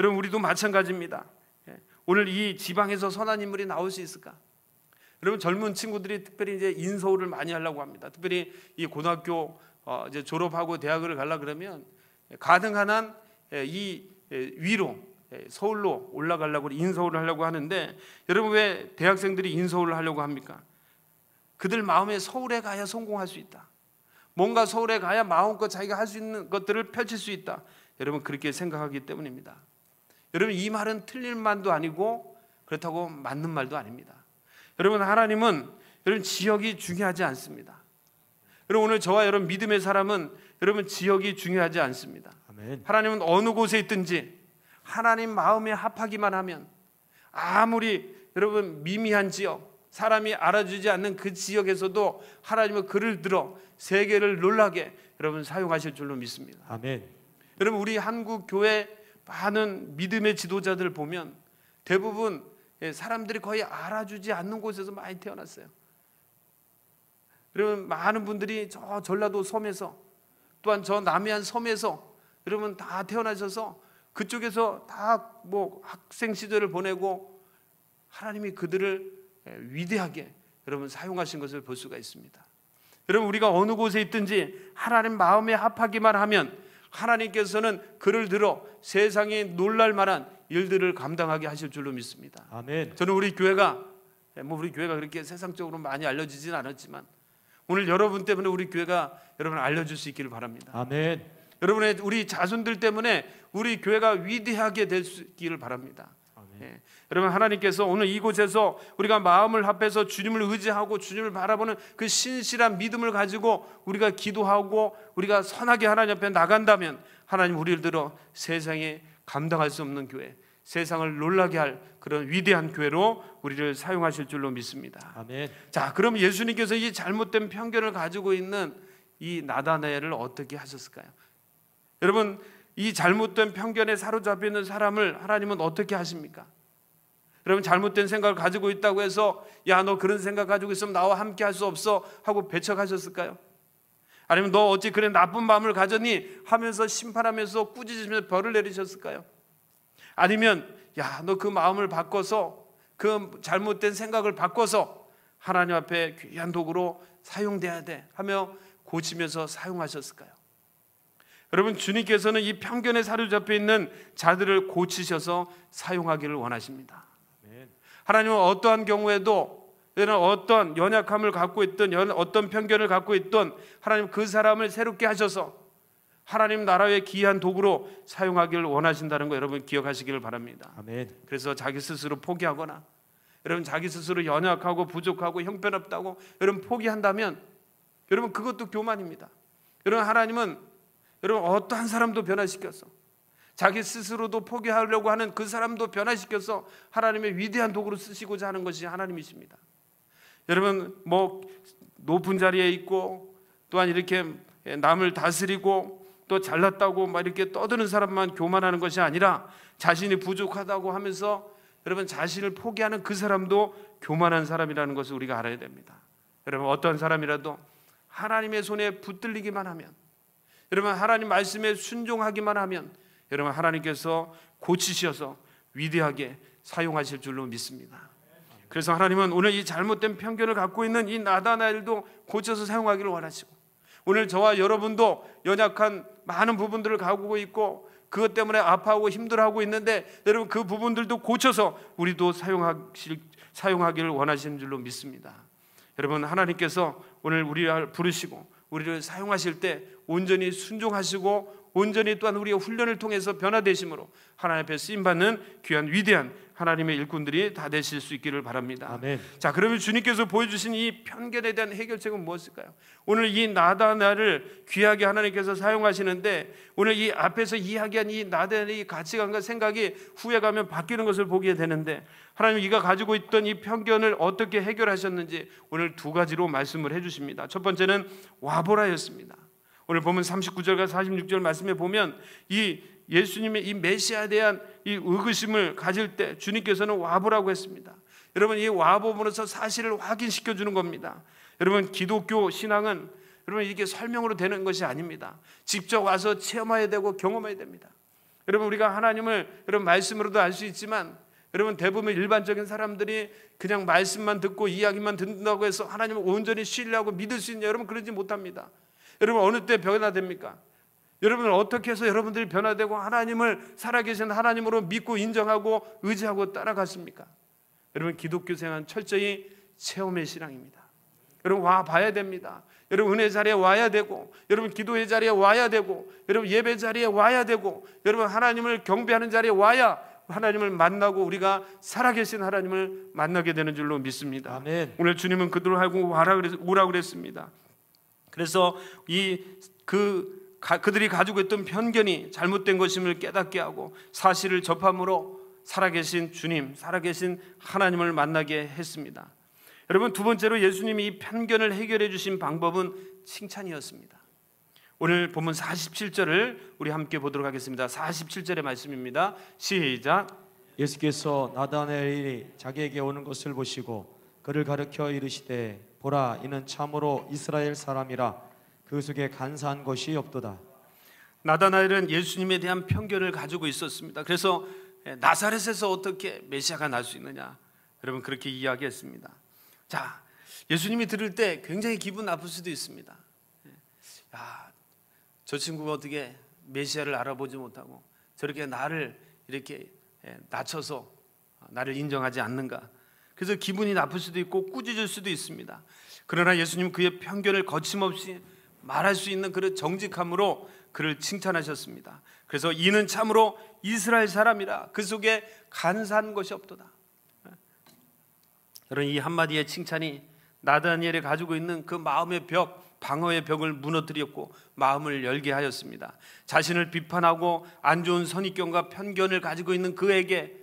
여러분 우리도 마찬가지입니다. 오늘 이 지방에서 선한 인물이 나올 수 있을까? 여러분 젊은 친구들이 특별히 이제 인서울을 많이 하려고 합니다. 특별히 이 고등학교 이제 졸업하고 대학을 가려 그러면 가능한 한 이 위로 서울로 올라가려고 인서울을 하려고 하는데 여러분 왜 대학생들이 인서울을 하려고 합니까? 그들 마음에 서울에 가야 성공할 수 있다. 뭔가 서울에 가야 마음껏 자기가 할 수 있는 것들을 펼칠 수 있다. 여러분 그렇게 생각하기 때문입니다. 여러분 이 말은 틀린 말도 아니고 그렇다고 맞는 말도 아닙니다. 여러분 하나님은 여러분 지역이 중요하지 않습니다. 여러분 오늘 저와 여러분 믿음의 사람은 여러분 지역이 중요하지 않습니다. 아멘. 하나님은 어느 곳에 있든지 하나님 마음에 합하기만 하면 아무리 여러분 미미한 지역 사람이 알아주지 않는 그 지역에서도 하나님은 그를 들어 세계를 놀라게 여러분 사용하실 줄로 믿습니다. 아멘. 여러분 우리 한국 교회 많은 믿음의 지도자들 보면 대부분 사람들이 거의 알아주지 않는 곳에서 많이 태어났어요. 여러분 많은 분들이 저 전라도 섬에서 또한 저 남해안 섬에서 여러분 다 태어나셔서 그쪽에서 다 뭐 학생 시절을 보내고 하나님이 그들을 위대하게 여러분 사용하신 것을 볼 수가 있습니다. 여러분 우리가 어느 곳에 있든지 하나님 마음에 합하기만 하면 하나님께서는 그를 들어 세상에 놀랄 만한 일들을 감당하게 하실 줄로 믿습니다. 아멘. 저는 우리 교회가 그렇게 세상적으로 많이 알려지진 않았지만 오늘 여러분 때문에 우리 교회가 여러분 알려줄 수 있기를 바랍니다. 아멘. 여러분의 우리 자손들 때문에 우리 교회가 위대하게 될 수 있기를 바랍니다. 예. 여러분 하나님께서 오늘 이곳에서 우리가 마음을 합해서 주님을 의지하고 주님을 바라보는 그 신실한 믿음을 가지고 우리가 기도하고 우리가 선하게 하나님 앞에 나간다면 하나님 우리를 들어 세상에 감당할 수 없는 교회, 세상을 놀라게 할 그런 위대한 교회로 우리를 사용하실 줄로 믿습니다. 아멘. 자, 그럼 예수님께서 이 잘못된 편견을 가지고 있는 이 나다나엘을 어떻게 하셨을까요? 여러분 이 잘못된 편견에 사로잡혀 있는 사람을 하나님은 어떻게 하십니까? 여러분 잘못된 생각을 가지고 있다고 해서 야, 너 그런 생각 가지고 있으면 나와 함께 할 수 없어 하고 배척하셨을까요? 아니면 너 어찌 그래 나쁜 마음을 가졌니 하면서 심판하면서 꾸짖으면서 벌을 내리셨을까요? 아니면 야, 너 그 마음을 바꿔서 그 잘못된 생각을 바꿔서 하나님 앞에 귀한 도구로 사용돼야 돼 하며 고치면서 사용하셨을까요? 여러분, 주님께서는 이 편견에 사로잡혀 있는 자들을 고치셔서 사용하기를 원하십니다. 하나님은 어떠한 경우에도 어떤 연약함을 갖고 있던 어떤 편견을 갖고 있던 하나님 그 사람을 새롭게 하셔서 하나님 나라의 귀한 도구로 사용하기를 원하신다는 거 여러분 기억하시기를 바랍니다. 아멘. 그래서 자기 스스로 포기하거나 여러분 자기 스스로 연약하고 부족하고 형편없다고 여러분 포기한다면 여러분 그것도 교만입니다. 여러분 하나님은 여러분 어떠한 사람도 변화시켜서 자기 스스로도 포기하려고 하는 그 사람도 변화시켜서 하나님의 위대한 도구로 쓰시고자 하는 것이 하나님이십니다. 여러분 뭐 높은 자리에 있고 또한 이렇게 남을 다스리고 또 잘났다고 막 이렇게 떠드는 사람만 교만하는 것이 아니라 자신이 부족하다고 하면서 여러분 자신을 포기하는 그 사람도 교만한 사람이라는 것을 우리가 알아야 됩니다. 여러분 어떤 사람이라도 하나님의 손에 붙들리기만 하면 여러분 하나님 말씀에 순종하기만 하면 여러분 하나님께서 고치셔서 위대하게 사용하실 줄로 믿습니다. 그래서 하나님은 오늘 이 잘못된 편견을 갖고 있는 이 나다나엘도 고쳐서 사용하기를 원하시고 오늘 저와 여러분도 연약한 많은 부분들을 가지고 있고 그것 때문에 아파하고 힘들어하고 있는데 여러분 그 부분들도 고쳐서 우리도 사용하기를 원하시는 줄로 믿습니다. 여러분 하나님께서 오늘 우리를 부르시고 우리를 사용하실 때 온전히 순종하시고 온전히 또한 우리의 훈련을 통해서 변화되심으로 하나님 앞에 쓰임받는 귀한 위대한 하나님의 일꾼들이 다 되실 수 있기를 바랍니다. 아멘. 자, 그러면 주님께서 보여주신 이 편견에 대한 해결책은 무엇일까요? 오늘 이 나다나를 귀하게 하나님께서 사용하시는데 오늘 이 앞에서 이야기한 이 나다나의 가치관과 생각이 후에 가면 바뀌는 것을 보게 되는데 하나님 이가 가지고 있던 이 편견을 어떻게 해결하셨는지 오늘 두 가지로 말씀을 해주십니다. 첫 번째는 와보라였습니다. 오늘 보면 39절과 46절 말씀에 보면 이 예수님의 이 메시아에 대한 이 의구심을 가질 때 주님께서는 와보라고 했습니다. 여러분 이 와보면서 사실을 확인시켜 주는 겁니다. 여러분 기독교 신앙은 여러분 이게 설명으로 되는 것이 아닙니다. 직접 와서 체험해야 되고 경험해야 됩니다. 여러분 우리가 하나님을 여러분 말씀으로도 알 수 있지만 여러분 대부분 일반적인 사람들이 그냥 말씀만 듣고 이야기만 듣는다고 해서 하나님을 온전히 신뢰하고 믿을 수 있냐? 여러분 그러지 못합니다. 여러분 어느 때 변화됩니까? 여러분은 어떻게 해서 여러분들이 변화되고 하나님을 살아계신 하나님으로 믿고 인정하고 의지하고 따라갔습니까? 여러분 기독교 생활은 철저히 체험의 신앙입니다. 여러분 와 봐야 됩니다. 여러분 은혜 자리에 와야 되고 여러분 기도의 자리에 와야 되고 여러분 예배 자리에 와야 되고 여러분 하나님을 경배하는 자리에 와야 하나님을 만나고 우리가 살아계신 하나님을 만나게 되는 줄로 믿습니다. 아멘. 오늘 주님은 그들을 하고 오라고 그랬습니다. 그래서 그들이 가지고 있던 편견이 잘못된 것임을 깨닫게 하고 사실을 접함으로 살아계신 주님, 살아계신 하나님을 만나게 했습니다. 여러분 두 번째로 예수님이 이 편견을 해결해 주신 방법은 칭찬이었습니다. 오늘 본문 47절을 우리 함께 보도록 하겠습니다. 47절의 말씀입니다. 시작. 예수께서 나다나엘이 자기에게 오는 것을 보시고 그를 가르쳐 이르시되 보라 이는 참으로 이스라엘 사람이라 그 속에 간사한 것이 없도다. 나다나엘은 예수님에 대한 편견을 가지고 있었습니다. 그래서 나사렛에서 어떻게 메시아가 날 수 있느냐 여러분 그렇게 이야기했습니다. 자, 예수님이 들을 때 굉장히 기분 나쁠 수도 있습니다. 야, 저 친구가 어떻게 메시아를 알아보지 못하고 저렇게 나를 이렇게 낮춰서 나를 인정하지 않는가. 그래서 기분이 나쁠 수도 있고 꾸짖을 수도 있습니다. 그러나 예수님 그의 편견을 거침없이 말할 수 있는 그런 정직함으로 그를 칭찬하셨습니다. 그래서 이는 참으로 이스라엘 사람이라 그 속에 간사한 것이 없도다. 여러분 이 한마디의 칭찬이 나다니엘이 가지고 있는 그 마음의 벽, 방어의 벽을 무너뜨렸고 마음을 열게 하였습니다. 자신을 비판하고 안 좋은 선입견과 편견을 가지고 있는 그에게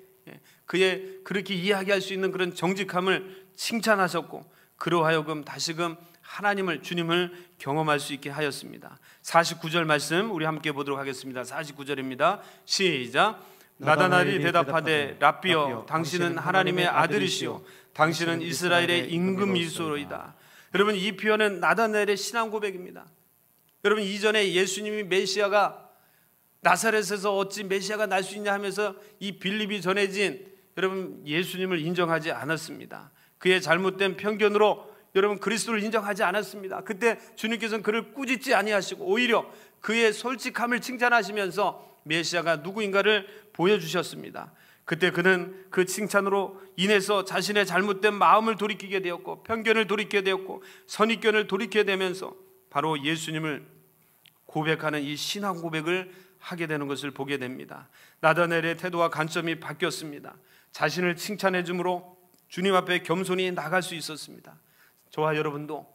그의 그렇게 이야기할 수 있는 그런 정직함을 칭찬하셨고 그로 하여금 다시금 하나님을 주님을 경험할 수 있게 하였습니다. 49절 말씀 우리 함께 보도록 하겠습니다. 49절입니다. 시작. 나다나엘이 대답하되 랍비여 당신은 하나님의 아들이시오 당신은 이스라엘의 임금이시로이다. 여러분 이 표현은 나다나엘의 신앙 고백입니다. 여러분 이전에 예수님이 메시아가 나사렛에서 어찌 메시아가 날 수 있냐 하면서 이 빌립이 전해진 여러분 예수님을 인정하지 않았습니다. 그의 잘못된 편견으로 여러분 그리스도를 인정하지 않았습니다. 그때 주님께서는 그를 꾸짖지 아니하시고 오히려 그의 솔직함을 칭찬하시면서 메시아가 누구인가를 보여주셨습니다. 그때 그는 그 칭찬으로 인해서 자신의 잘못된 마음을 돌이키게 되었고 편견을 돌이키게 되었고 선입견을 돌이키게 되면서 바로 예수님을 고백하는 이 신앙 고백을 하게 되는 것을 보게 됩니다. 나다나엘의 태도와 관점이 바뀌었습니다. 자신을 칭찬해 줌으로 주님 앞에 겸손히 나갈 수 있었습니다. 저와 여러분도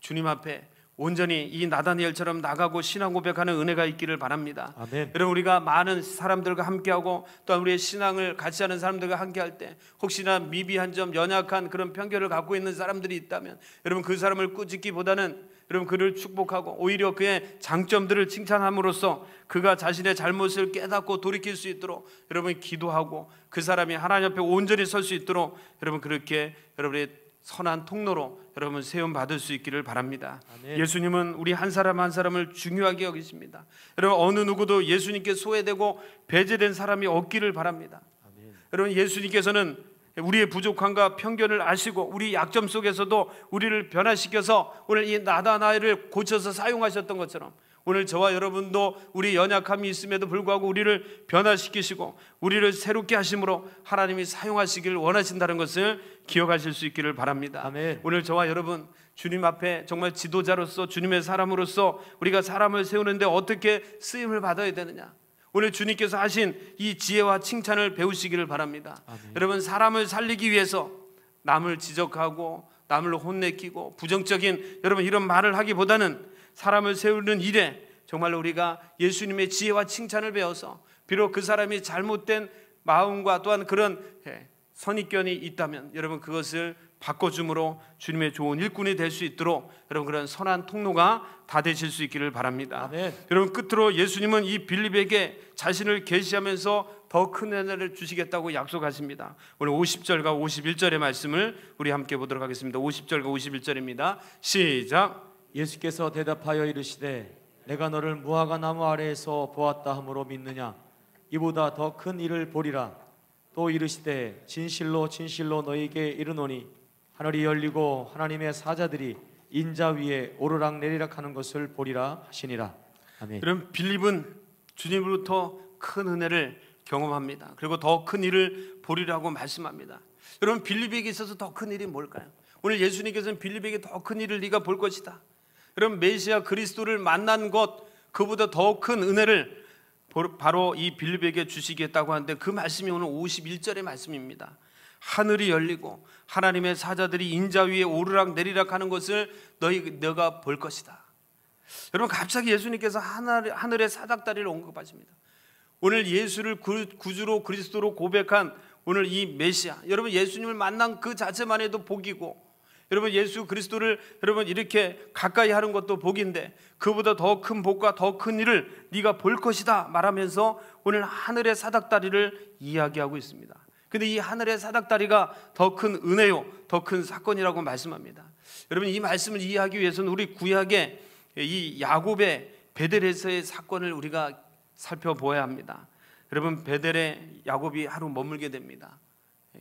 주님 앞에 온전히 이 나다니엘처럼 나가고 신앙 고백하는 은혜가 있기를 바랍니다. 아멘. 여러분, 우리가 많은 사람들과 함께하고 또한 우리의 신앙을 같이 하는 사람들과 함께할 때 혹시나 미비한 점, 연약한 그런 편견을 갖고 있는 사람들이 있다면 여러분 그 사람을 꾸짖기보다는 여러분 그를 축복하고 오히려 그의 장점들을 칭찬함으로써 그가 자신의 잘못을 깨닫고 돌이킬 수 있도록 여러분이 기도하고 그 사람이 하나님 앞에 온전히 설 수 있도록 여러분 그렇게 여러분의 선한 통로로 여러분 세움 받을 수 있기를 바랍니다. 아멘. 예수님은 우리 한 사람 한 사람을 중요하게 여기십니다. 여러분 어느 누구도 예수님께 소외되고 배제된 사람이 없기를 바랍니다. 아멘. 여러분 예수님께서는 우리의 부족함과 편견을 아시고 우리 약점 속에서도 우리를 변화시켜서 오늘 이 나다나엘을 고쳐서 사용하셨던 것처럼 오늘 저와 여러분도 우리 연약함이 있음에도 불구하고 우리를 변화시키시고 우리를 새롭게 하심으로 하나님이 사용하시기를 원하신다는 것을 기억하실 수 있기를 바랍니다. 아멘. 오늘 저와 여러분 주님 앞에 정말 지도자로서 주님의 사람으로서 우리가 사람을 세우는데 어떻게 쓰임을 받아야 되느냐, 오늘 주님께서 하신 이 지혜와 칭찬을 배우시기를 바랍니다. 아멘. 여러분 사람을 살리기 위해서 남을 지적하고 남을 혼내키고 부정적인 여러분 이런 말을 하기보다는 사람을 세우는 일에 정말로 우리가 예수님의 지혜와 칭찬을 배워서 비록 그 사람이 잘못된 마음과 또한 그런 선입견이 있다면 여러분 그것을 바꿔줌으로 주님의 좋은 일꾼이 될 수 있도록 여러분 그런 선한 통로가 다 되실 수 있기를 바랍니다. 아멘. 여러분 끝으로 예수님은 이 빌립에게 자신을 계시하면서 더 큰 은혜를 주시겠다고 약속하십니다. 오늘 50절과 51절의 말씀을 우리 함께 보도록 하겠습니다. 50절과 51절입니다. 시작. 예수께서 대답하여 이르시되 내가 너를 무화과 나무 아래에서 보았다 함으로 믿느냐? 이보다 더 큰 일을 보리라. 또 이르시되 진실로 진실로 너희에게 이르노니 하늘이 열리고 하나님의 사자들이 인자 위에 오르락 내리락 하는 것을 보리라 하시니라. 아멘. 여러분 빌립은 주님으로부터 큰 은혜를 경험합니다. 그리고 더 큰 일을 보리라고 말씀합니다. 여러분 빌립에게 있어서 더 큰 일이 뭘까요? 오늘 예수님께서는 빌립에게 더 큰 일을 네가 볼 것이다. 여러분 메시아 그리스도를 만난 것, 그보다 더 큰 은혜를 바로 이 빌립에게 주시겠다고 하는데 그 말씀이 오늘 51절의 말씀입니다. 하늘이 열리고 하나님의 사자들이 인자 위에 오르락 내리락 하는 것을 너가 볼 것이다. 여러분 갑자기 예수님께서 하늘의 사닥다리를 언급하십니다. 오늘 예수를 구주로 그리스도로 고백한 오늘 이 메시아, 여러분 예수님을 만난 그 자체만 해도 복이고 여러분 예수 그리스도를 여러분 이렇게 가까이 하는 것도 복인데 그보다 더 큰 복과 더 큰 일을 네가 볼 것이다 말하면서 오늘 하늘의 사닥다리를 이야기하고 있습니다. 근데 이 하늘의 사닥다리가 더 큰 은혜요 더 큰 사건이라고 말씀합니다. 여러분 이 말씀을 이해하기 위해서는 우리 구약의 이 야곱의 베델에서의 사건을 우리가 살펴보아야 합니다. 여러분 베델에 야곱이 하루 머물게 됩니다.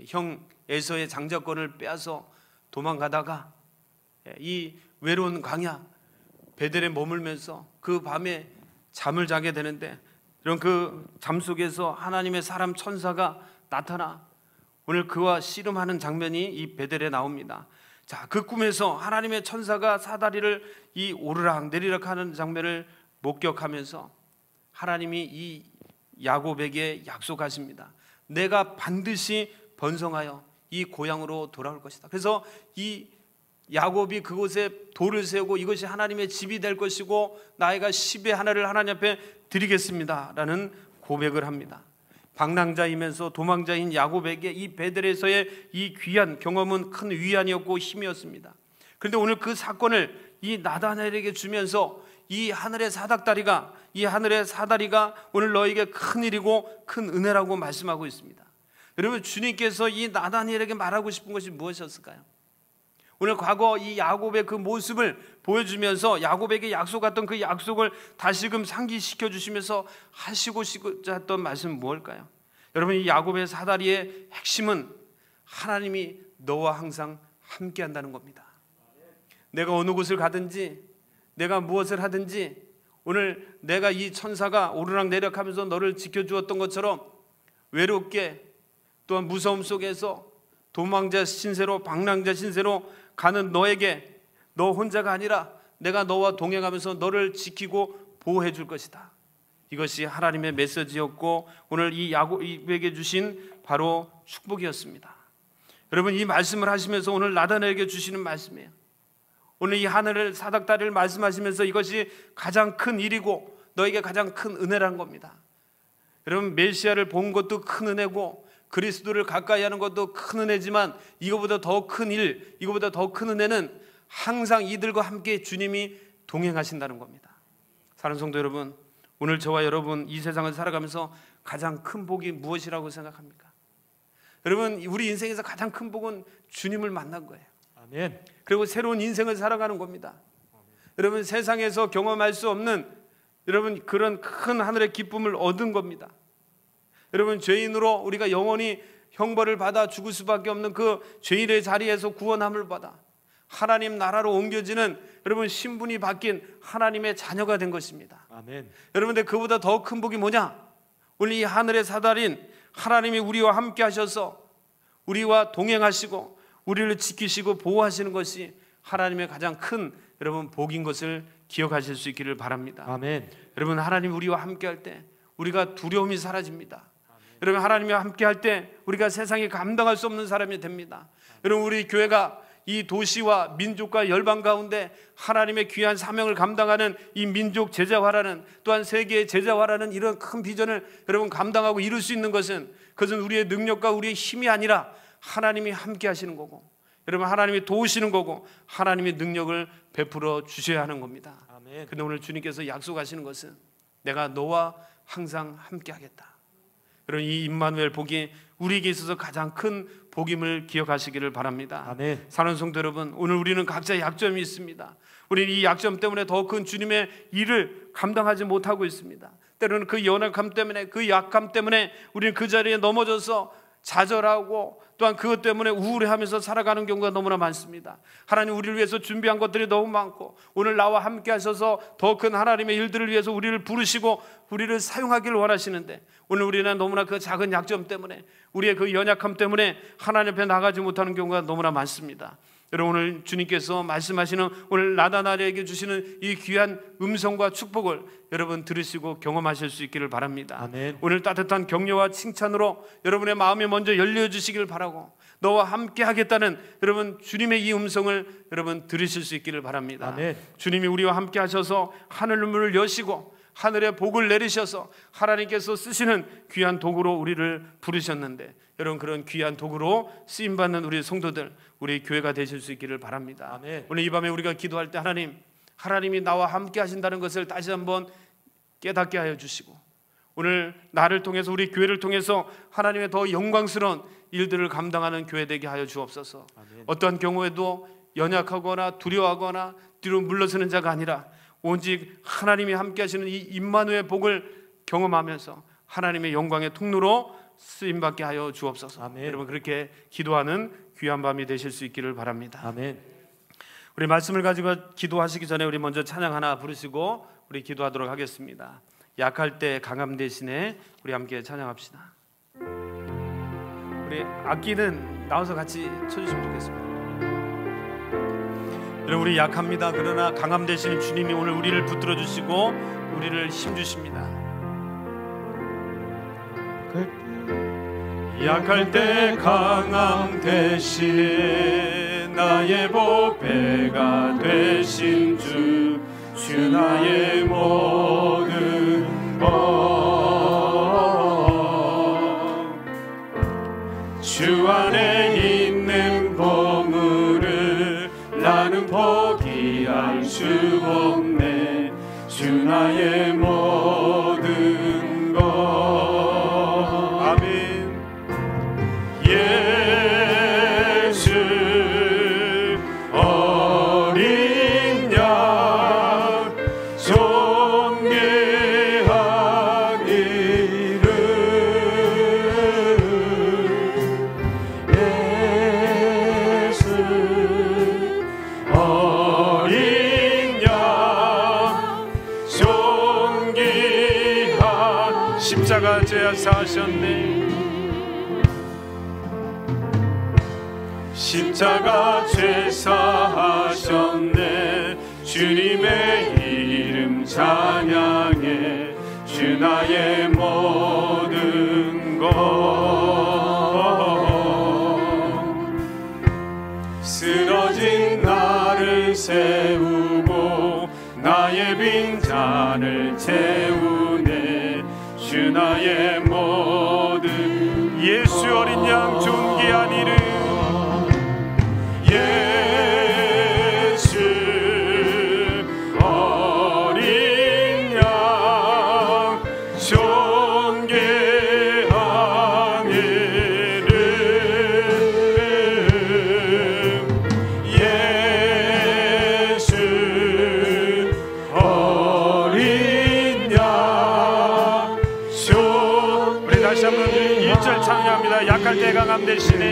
형 에서의 장자권을 빼앗아 도망가다가 이 외로운 광야 베델에 머물면서 그 밤에 잠을 자게 되는데 이런 그 잠 속에서 하나님의 사람 천사가 나타나 오늘 그와 씨름하는 장면이 이 베델에 나옵니다. 자, 그 꿈에서 하나님의 천사가 사다리를 이 오르락 내리락 하는 장면을 목격하면서 하나님이 이 야곱에게 약속하십니다. 내가 반드시 번성하여 이 고향으로 돌아올 것이다. 그래서 이 야곱이 그곳에 돌을 세우고 이것이 하나님의 집이 될 것이고 나이가 10의 하나를 하나님 앞에 드리겠습니다 라는 고백을 합니다. 방랑자이면서 도망자인 야곱에게 이 베델에서의 이 귀한 경험은 큰 위안이었고 힘이었습니다. 그런데 오늘 그 사건을 이 나다나엘에게 주면서 이 하늘의 사닥다리가 오늘 너에게 큰 일이고 큰 은혜라고 말씀하고 있습니다. 여러분 주님께서 이 나다니엘에게 말하고 싶은 것이 무엇이었을까요? 오늘 과거 이 야곱의 그 모습을 보여주면서 야곱에게 약속했던 그 약속을 다시금 상기시켜 주시면서 하시고자 했던 말씀은 무엇일까요? 여러분 이 야곱의 사다리의 핵심은 하나님이 너와 항상 함께 한다는 겁니다. 내가 어느 곳을 가든지 내가 무엇을 하든지 오늘 내가 이 천사가 오르락내리락하면서 너를 지켜주었던 것처럼 외롭게 또한 무서움 속에서 도망자 신세로 방랑자 신세로 가는 너에게 너 혼자가 아니라 내가 너와 동행하면서 너를 지키고 보호해 줄 것이다. 이것이 하나님의 메시지였고 오늘 이 야곱에게 주신 바로 축복이었습니다. 여러분, 이 말씀을 하시면서 오늘 나단에게 주시는 말씀이에요. 오늘 이 하늘을 사닥다리를 말씀하시면서 이것이 가장 큰 일이고 너에게 가장 큰 은혜라는 겁니다. 여러분, 메시아를 본 것도 큰 은혜고 그리스도를 가까이 하는 것도 큰 은혜지만 이거보다 더 큰 일, 이거보다 더 큰 은혜는 항상 이들과 함께 주님이 동행하신다는 겁니다. 사랑하는 성도 여러분, 오늘 저와 여러분 이 세상을 살아가면서 가장 큰 복이 무엇이라고 생각합니까? 여러분, 우리 인생에서 가장 큰 복은 주님을 만난 거예요. 아멘. 그리고 새로운 인생을 살아가는 겁니다. 여러분, 세상에서 경험할 수 없는 여러분 그런 큰 하늘의 기쁨을 얻은 겁니다. 여러분, 죄인으로 우리가 영원히 형벌을 받아 죽을 수밖에 없는 그 죄인의 자리에서 구원함을 받아 하나님 나라로 옮겨지는 여러분 신분이 바뀐 하나님의 자녀가 된 것입니다. 아멘. 여러분들, 그보다 더 큰 복이 뭐냐? 오늘 이 하늘의 사달인 하나님이 우리와 함께 하셔서 우리와 동행하시고 우리를 지키시고 보호하시는 것이 하나님의 가장 큰 여러분 복인 것을 기억하실 수 있기를 바랍니다. 아멘. 여러분, 하나님 우리와 함께 할 때 우리가 두려움이 사라집니다. 여러분, 하나님과 함께 할 때 우리가 세상에 감당할 수 없는 사람이 됩니다. 여러분, 우리 교회가 이 도시와 민족과 열방 가운데 하나님의 귀한 사명을 감당하는 이 민족 제자화라는 또한 세계의 제자화라는 이런 큰 비전을 여러분 감당하고 이룰 수 있는 것은 그것은 우리의 능력과 우리의 힘이 아니라 하나님이 함께 하시는 거고 여러분 하나님이 도우시는 거고 하나님의 능력을 베풀어 주셔야 하는 겁니다. 아멘. 근데 오늘 주님께서 약속하시는 것은 내가 너와 항상 함께 하겠다. 여러분, 이 임마누엘 복이 우리에게 있어서 가장 큰 복임을 기억하시기를 바랍니다. 아멘. 사랑하는 성도 여러분, 오늘 우리는 각자 약점이 있습니다. 우리는 이 약점 때문에 더 큰 주님의 일을 감당하지 못하고 있습니다. 때로는 그 연약함 때문에 그 약함 때문에 우리는 그 자리에 넘어져서 좌절하고 또한 그것 때문에 우울해하면서 살아가는 경우가 너무나 많습니다. 하나님 우리를 위해서 준비한 것들이 너무 많고 오늘 나와 함께 하셔서 더 큰 하나님의 일들을 위해서 우리를 부르시고 우리를 사용하기를 원하시는데 오늘 우리는 너무나 그 작은 약점 때문에 우리의 그 연약함 때문에 하나님 앞에 나가지 못하는 경우가 너무나 많습니다. 여러분, 오늘 주님께서 말씀하시는 오늘 나다나리에게 주시는 이 귀한 음성과 축복을 여러분 들으시고 경험하실 수 있기를 바랍니다. 아멘. 오늘 따뜻한 격려와 칭찬으로 여러분의 마음이 먼저 열려주시길 바라고 너와 함께 하겠다는 여러분 주님의 이 음성을 여러분 들으실 수 있기를 바랍니다. 아멘. 주님이 우리와 함께 하셔서 하늘 문을 여시고 하늘의 복을 내리셔서 하나님께서 쓰시는 귀한 도구로 우리를 부르셨는데 여러분 그런 귀한 도구로 쓰임받는 우리 성도들 우리 교회가 되실 수 있기를 바랍니다. 아멘. 오늘 이 밤에 우리가 기도할 때 하나님이 나와 함께 하신다는 것을 다시 한번 깨닫게 하여 주시고 오늘 나를 통해서 우리 교회를 통해서 하나님의 더 영광스러운 일들을 감당하는 교회 되게 하여 주옵소서. 아멘. 어떠한 경우에도 연약하거나 두려워하거나 뒤로 물러서는 자가 아니라 오직 하나님이 함께 하시는 이 임마누엘 복을 경험하면서 하나님의 영광의 통로로 쓰임받게 하여 주옵소서. 아멘. 여러분 그렇게 기도하는 귀한 밤이 되실 수 있기를 바랍니다. 아멘. 우리 말씀을 가지고 기도하시기 전에 우리 먼저 찬양 하나 부르시고 우리 기도하도록 하겠습니다. 약할 때 강함 대신에 우리 함께 찬양합시다. 우리 악기는 나와서 같이 쳐주시면 좋겠습니다. 여러분 우리 약합니다. 그러나 강함 대신 주님이 오늘 우리를 붙들어 주시고 우리를 힘 주십니다. 약할 때 강함 대신 나의 보배가 되신 주 나의 모든 것 주 안에 있는 보물을 나는 포기할 수 없네 주 나의 모든 것 아멘. 예수 어린 양 존귀한 이름 예수 십자가 죄 사하셨네. 십자가 죄 사하셨네. 주님의 이름 찬양해. 주 나의 모든 것. 쓰러진 나를 세우고 나의 빈잔을 채우네. 주 나의 모든. 예수 어린 양 존귀한 이름. 예수 어린 양 존귀한 이름. 예수 어린 양 존. 우리 다시 한번 1절 찬양합니다. 약할 때 강함 대신에.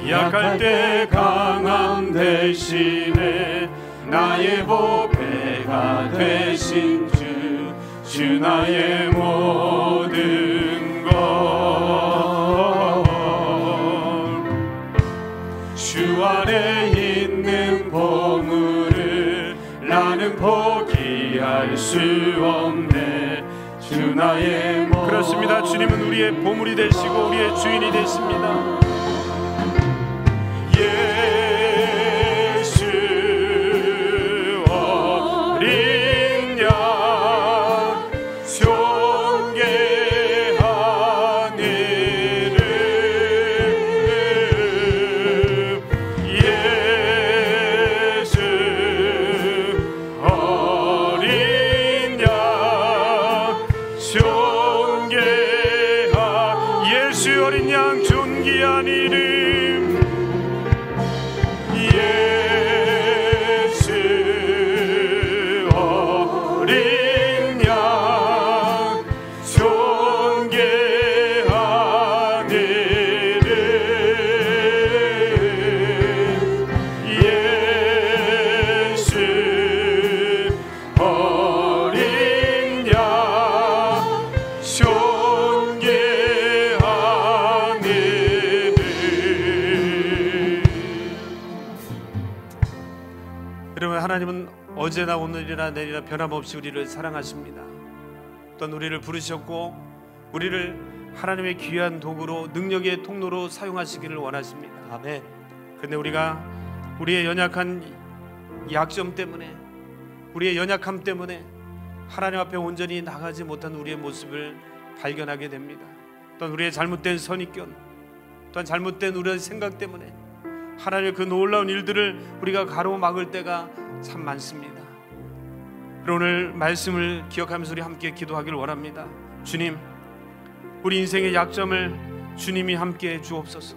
약할 때 강함 대신에 나의 보배가 되신 주. 주 나의 모든 것. 주 안에 있는 보물을 나는 포기할 수 없네. 주 나의 모든. 그렇습니다. 주님은 우리의 보물이 되시고 우리의 주인이 되십니다. 예수 어린 양 존귀한 이름. 예수 어린 양 존귀한. 예수 어린 양 존귀한 이름. 하나님은 어제나 오늘이나 내일이나 변함없이 우리를 사랑하십니다. 또한 우리를 부르셨고 우리를 하나님의 귀한 도구로 능력의 통로로 사용하시기를 원하십니다. 아멘. 그런데 우리가 우리의 연약한 약점 때문에, 우리의 연약함 때문에 하나님 앞에 온전히 나가지 못한 우리의 모습을 발견하게 됩니다. 또한 우리의 잘못된 선입견, 또한 잘못된 우리의 생각 때문에 하나님의 그 놀라운 일들을 우리가 가로막을 때가 참 많습니다. 오늘 말씀을 기억하면서 우리 함께 기도하기를 원합니다. 주님, 우리 인생의 약점을 주님이 함께 주옵소서.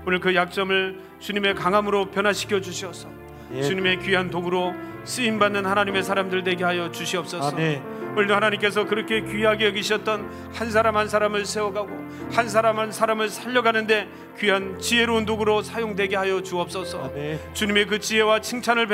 오늘 그 약점을 주님의 강함으로 변화시켜 주셔서 주님의 귀한 도구로 쓰임받는 하나님의 사람들 되게 하여 주시옵소서. 아멘. 오늘도 하나님께서 그렇게 귀하게 여기셨던 한 사람 한 사람을 세워가고 한 사람 한 사람을 살려가는데 귀한 지혜로운 도구로 사용되게 하여 주옵소서. 아멘. 주님의 그 지혜와 칭찬을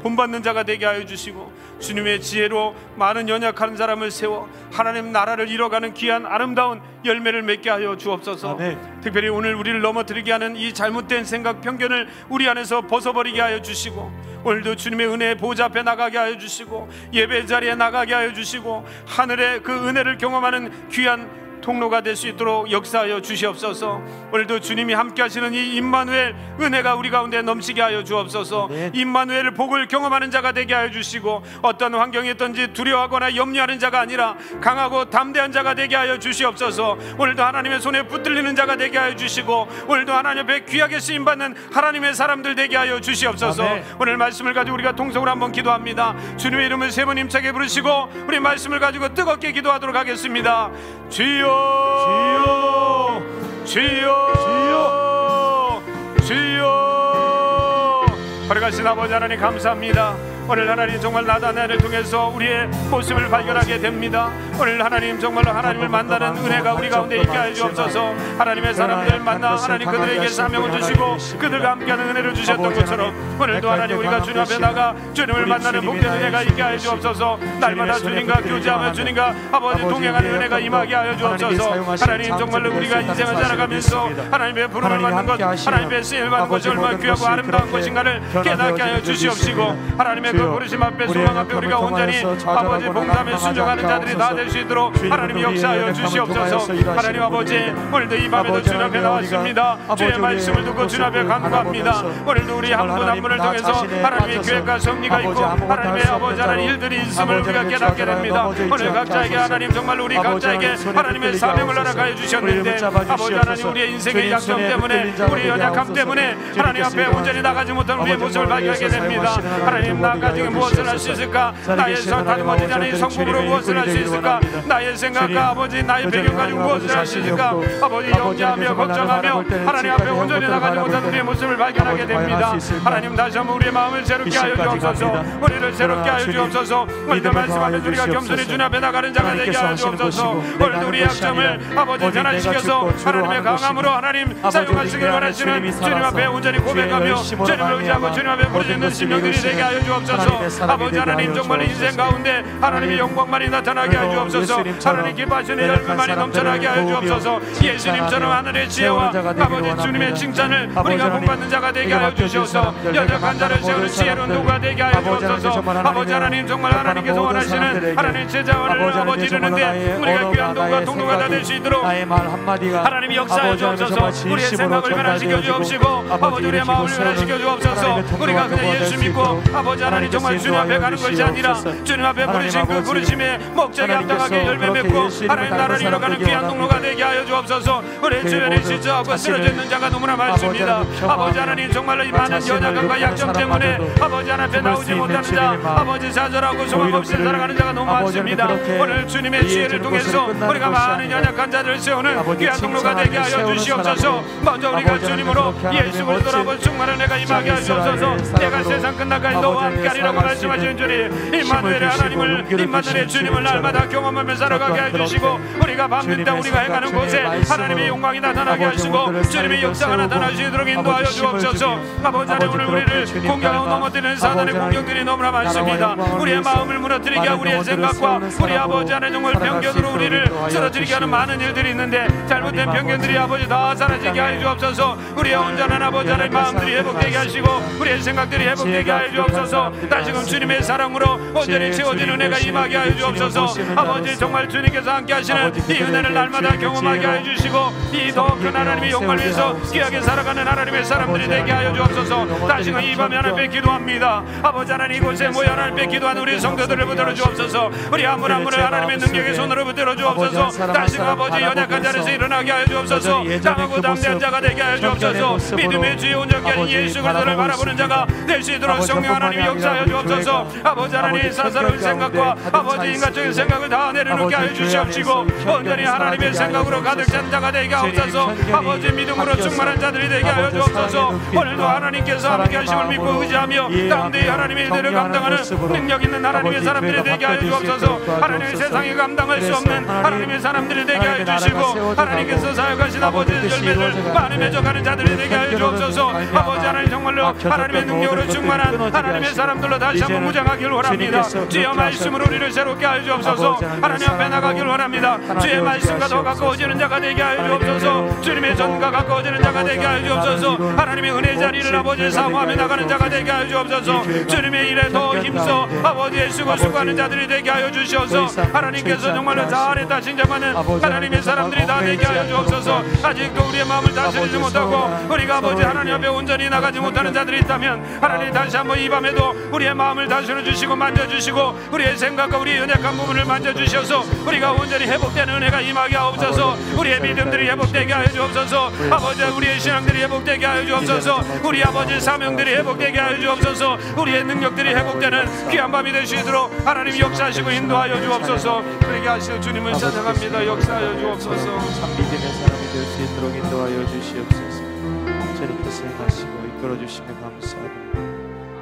본받는 자가 되게 하여 주시고 주님의 지혜로 많은 연약한 사람을 세워 하나님 나라를 이뤄가는 귀한 아름다운 열매를 맺게 하여 주옵소서. 아멘. 특별히 오늘 우리를 넘어뜨리게 하는 이 잘못된 생각 편견을 우리 안에서 벗어버리게 하여 주시고 오늘도 주님의 은혜의 보좌 앞에 나가게 하여 주시고 예배 자리에 나가게 하여 주시고 하늘의 그 은혜를 경험하는 귀한 통로가 될 수 있도록 역사하여 주시옵소서. 오늘도 주님이 함께 하시는 이 임마누엘 은혜가 우리 가운데 넘치게 하여 주옵소서. 네. 임마누엘 복을 경험하는 자가 되게 하여 주시고 어떤 환경에 있든지 두려워하거나 염려하는 자가 아니라 강하고 담대한 자가 되게 하여 주시옵소서. 오늘도 하나님의 손에 붙들리는 자가 되게 하여 주시고 오늘도 하나님 앞에 귀하게 쓰임받는 하나님의 사람들 되게 하여 주시옵소서. 아멘. 오늘 말씀을 가지고 우리가 통성으로 한번 기도합니다. 주님의 이름을 세 번 힘차게 부르시고 우리 말씀을 가지고 뜨겁게 기도하도록 하겠습니다. 주여, 주여, 주여, 주여. 거룩하신 아버지 하나님 감사합니다. 오늘 하나님 정말 나다나를 통해서 우리의 모습을 발견하게 됩니다. 오늘 하나님 정말로 하나님을 만나는 은혜가 우리 가운데 있게 하여 주옵소서. 하나님의 사람들을 만나 하나님 그들에게 사명을 주시고 그들과 함께하는 은혜를 주셨던 것처럼 오늘도 하나님 우리가 주님 앞에 나가 주님을 만나는 복된 은혜가 있게 하여 주옵소서. 날마다 주님과 교제하며 주님과 아버지 동행하는 은혜가 임하게 하여 주옵소서. 하나님 정말로 우리가 인생을 살아가면서 하나님의 부름을 받는 것, 하나님의 쓰임을 받는 것이 얼마나 귀하고 아름다운 것인가를 깨닫게 하여 주시옵시고 하나님의 그 부르심 앞에 소망 앞에 우리가 온전히 아버지 봉사하며 순종하는 자들이 다 될 수 있도록 하나님 역사하여 주시옵소서. 하나님 아버지 오늘도 이 밤에도 주님 앞에 나왔습니다. 주의 말씀을 듣고 주님 앞에 간구합니다. 오늘도 우리 한 분 한 분을 통해서 하나님의 계획과 섭리가 있고 하나님의 아버지 하나님 일들이 있음을 우리가 깨닫게 됩니다. 오늘 각자에게 하나님 정말 우리 각자에게 하나님의 사명을 허락하여 주셨는데 아버지 하나님 우리의 인생의 약점 때문에 우리의 연약함 때문에 하나님 앞에 온전히 나가지 못한 우리의 모습을 발견하게 됩니다. 하나님 나 가지고 무엇을 할 수 있을까? 나의 다듬어지지 않은 성품으로 무엇을 할 수 있을까? 나의 생각과 아버지 나의 배경 가지고 무엇을 할 수 있을까? 아버지 염려하며 걱정하며 하나님 앞에 온전히 나가지 못한 우리의 모습을 발견하게 됩니다. 하나님 다시 한번 우리의 마음을 새롭게 하여 주옵소서. 우리를 새롭게 하여 주옵소서. 오늘도 말씀하면 우리가 겸손히 주님 앞에 나가는 자가 되게 하여 주옵소서. 오늘도 우리의 약점을 아버지 변화시켜서 하나님의 강함으로 하나님 사용하시길 원하시는 주님 앞에 온전히 고백하며 주님을 의지하고 주님 앞에 부르짖는 심령들이 되게 하여 주옵소서. 아버지 하나님 정말 인생 가운데 하나님의 영광만이 나타나게 하여 주옵소서. 하나님 기뻐하시는 열매만이 넘쳐나게 하여 주옵소서. 예수님처럼 하늘의 지혜와 아버지 주님의 칭찬을 우리가 본받는 자가 되게 하여 주시옵소서. 연약한 자를 세우는 지혜로운 도구가 되게 하여 주옵소서. 아버지 하나님 정말 하나님께서 원하시는 하나님 제자원을 아버지 이루는데 우리가 귀한 도구가 통로가 다 될 수 있도록 하나님이 역사해 주옵소서. 우리의 생각을 변화시켜 주옵시고 아버지 우리의 마음을 변화시켜 주옵소서. 우리가 그냥 예수 믿고 아버지 하나님 정말 주님 앞에 가는 것이 아니라 주님 앞에 부르신 그 부르심의 목적에 합당하게 열매 맺고 하나님 나라를 이뤄가는 귀한 통로가 되게 하여 주옵소서. 우리 주변에 지쳐하고 쓰러져 있는 자가 너무나 많습니다. 아버지 하나님 정말로 이 많은 연약함과 약점 때문에 아버지 하나님 앞에 나오지 못하는 자 아버지 좌절하고 소망 없이 살아가는 자가 너무 많습니다. 오늘 주님의 지혜를 통해서 우리가 많은 연약한 자들을 세우는 귀한 통로가 되게 하여 주시옵소서. 먼저 우리가 주님으로 예수 그리스도로 충만한 내가 임하게 하시옵소서. 내가 세상 끝날까지 너와 함께하리라고 말씀하시는 주님 임마누엘의 하나님을 임마누엘의 주님을 날마다 경험하며 살아가게 해주시고 우리가 밟는 땅 우리가 행하는 곳에 하나님의 영광이 나타나게 하시고 주님의 역사가 나타나시도록 인도하여 주옵소서. 아버지 하나님 오늘 우리를 공격하고 넘어뜨리는 사단의 공격들이 너무나 많습니다. 우리의 마음을 무너뜨리게 하고 우리의 생각과 우리 아버지 하나님 정말 편견으로 우리를 쓰러뜨리게 하는 많은 일들이 있는데 잘못된 편견들이 아버지 다 사라지게 하여 주옵소서. 우리의 온전한 아버지 하나님 마음들이 회복되게 하시고 우리의 생각들이 회복되게 하여 주옵소서. 다시금 주님의 사랑으로 온전히 채워진 은혜가 임하게 하여 주옵소서. 아버지 정말 주님께서 함께 하시는 이 은혜를 날마다 경험하게 하여 주시고 이 더 큰 하나님의 영광을 위해서 귀하게 살아가는 하나님의 사람들이 되게 하여 주옵소서. 다시금 이 밤에 하나님께 기도합니다. 아버지 하나님 이곳에 모여 하나님께 기도하는 우리 성도들을 붙들어 주옵소서. 우리 한 분 한 분을 하나님의 능력의 손으로 붙들어 주옵소서. 다시금 아버지 연약한 자리에서 일어나게 하여 주옵소서. 강하고 담대한 자가 되게 하여 주옵소서. 믿음의 주의 온전케 하신 예수 그리스도를 바라보는 자가 될 수 있도록 성령 하나님이 역사하여 주옵소서. 아버지 하나님 사사로운 생각과 아버지 인간적인 생각을 다 내려놓게 하여 주시옵시고 온전히 하나님의 생각으로 가득 찬 자가 되게 하옵소서. 아버지 믿음으로 충만한 자들이 되게 하여 주옵소서. 오늘도 하나님께서 함께 하심을 믿고 의지하며 가운데 하나님의 일들을 감당하는 능력 있는 하나님의 사람들이 되게 하여 주옵소서. 하나님의 세상에 감당할 수 없는 하나님의 사람들이 되게 하여 주시고 하나님께서 사역하신 아버지 열매를 많이 맺어가는 자들이 되게 하여 주옵소서. 아버지 하나님 정말로 하나님의 능력으로 충만한 하나님의 사람들로 다시 한번 무장하기를 원합니다. 주의 말씀으로 우리를 새롭게 하여 주옵소서. 하나님 앞에 나가기를 원합니다. 주의 말씀과 더 가까워지는 자가 되게 하여 주옵소서. 주님의 전과 가까워지는 자가 되게 하여 주옵소서. 하나님의 은혜 자리를 아버지 사모하며 나가는 자가 되게 하여 주옵소서. 주님의 일에 더 힘써 아버지의 쓰고 수고하는 자들이 되게 하여 주시옵소서. 하나님께서 정말로 잘했다 칭찬하는 하나님의 사람들이 다 되게 하여 주옵소서. 아직도 우리의 마음을 다스리지 못하고 우리가 아버지 하나님 앞에 온전히 나가지 못하는 자들이 있다면 하나님 다시 한번 이 밤에도 우리의 마음을 다스려 주시고 만져주시고 우리의 생각과 우리의 연약한 부분을 만져주셔서 우리가 온전히 회복되는 은혜가 임하게 하옵소서. 우리의 믿음들이 회복되게 하여 주옵소서. 아버지 우리의 신앙들이 회복되게 하여 주옵소서. 우리 아버지 사명들이 회복되게 하여 주옵소서. 우리의 능력들이 회복되는 귀한 밤이 될 수 있도록 하나님 역사하시고 인도하여 주옵소서. 그렇게 하시어 주님을 찬양합니다. 역사하여 주옵소서. 참 믿음의 사람이 될 수 있도록 인도하여 주시옵소서. 주님께서 행하시고 이끌어 주시며 감사합니다.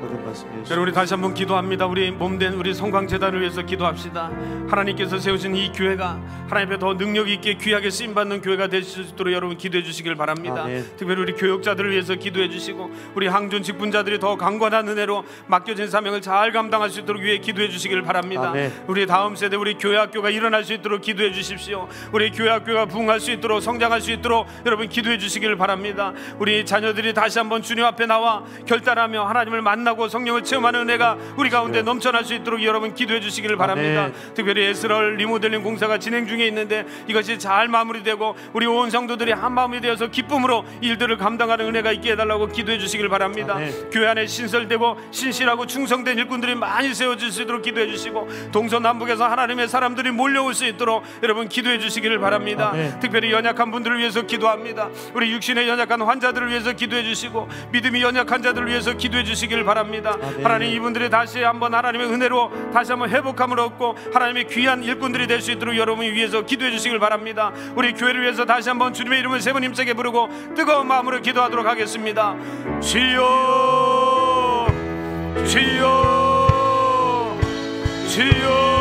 모든 말씀해 주시옵소서. 여러분, 우리 다시 한번 기도합니다. 우리 몸된 우리 성광재단을 위해서 기도합시다. 하나님께서 세우신 이 교회가 하나님 앞에 더 능력 있게 귀하게 쓰임받는 교회가 될 수 있도록 여러분 기도해 주시길 바랍니다. 아멘. 특별히 우리 교역자들을 위해서 기도해 주시고 우리 항존 직분자들이 더 강건한 은혜로 맡겨진 사명을 잘 감당할 수 있도록 위해 기도해 주시길 바랍니다. 아멘. 우리 다음 세대 우리 교회 학교가 일어날 수 있도록 기도해 주십시오. 우리 교회 학교가 부흥할 수 있도록 성장할 수 있도록 여러분 기도해 주시길 바랍니다. 우리 자녀들이 다시 한번 주님 앞에 나와 결단하며 하나님을 만나고 성령을 체험하는 은혜가 우리 가운데 넘쳐날 수 있도록 여러분 기도해 주시길 바랍니다. 아멘. 특별히 에스라엘 리모델링 공사가 진행 중에 있는데 이것이 잘 마무리되고 우리 온 성도들이 한 마음이 되어서 기쁨으로 일들을 감당하는 은혜가 있게 해달라고 기도해 주시길 바랍니다. 아멘. 교회 안에 신설되고 신실하고 충성된 일꾼들이 많이 세워질 수 있도록 기도해 주시고 동서남북에서 하나님의 사람들이 몰려올 수 있도록 여러분 기도해 주시기를 바랍니다. 아멘. 특별히 연약한 분들을 위해서 기도합니다. 우리 육신의 연약한 환자들을 위해서 기도해 주시고 믿음이 연약한 자들을 위해서 기도해 주시기를 바랍니다. 아멘. 하나님, 이분들이 다시 한번 하나님의 은혜로 다시 한번 회복함을 얻고 하나님의 귀한 일꾼들이 될 수 있도록 여러분을 위해서 기도해 주시길 바랍니다. 우리 교회를 위해서 다시 한번 주님의 이름을 세 번 힘세게 부르고 뜨거운 마음으로 기도하도록 하겠습니다. 주여, 주여, 주여.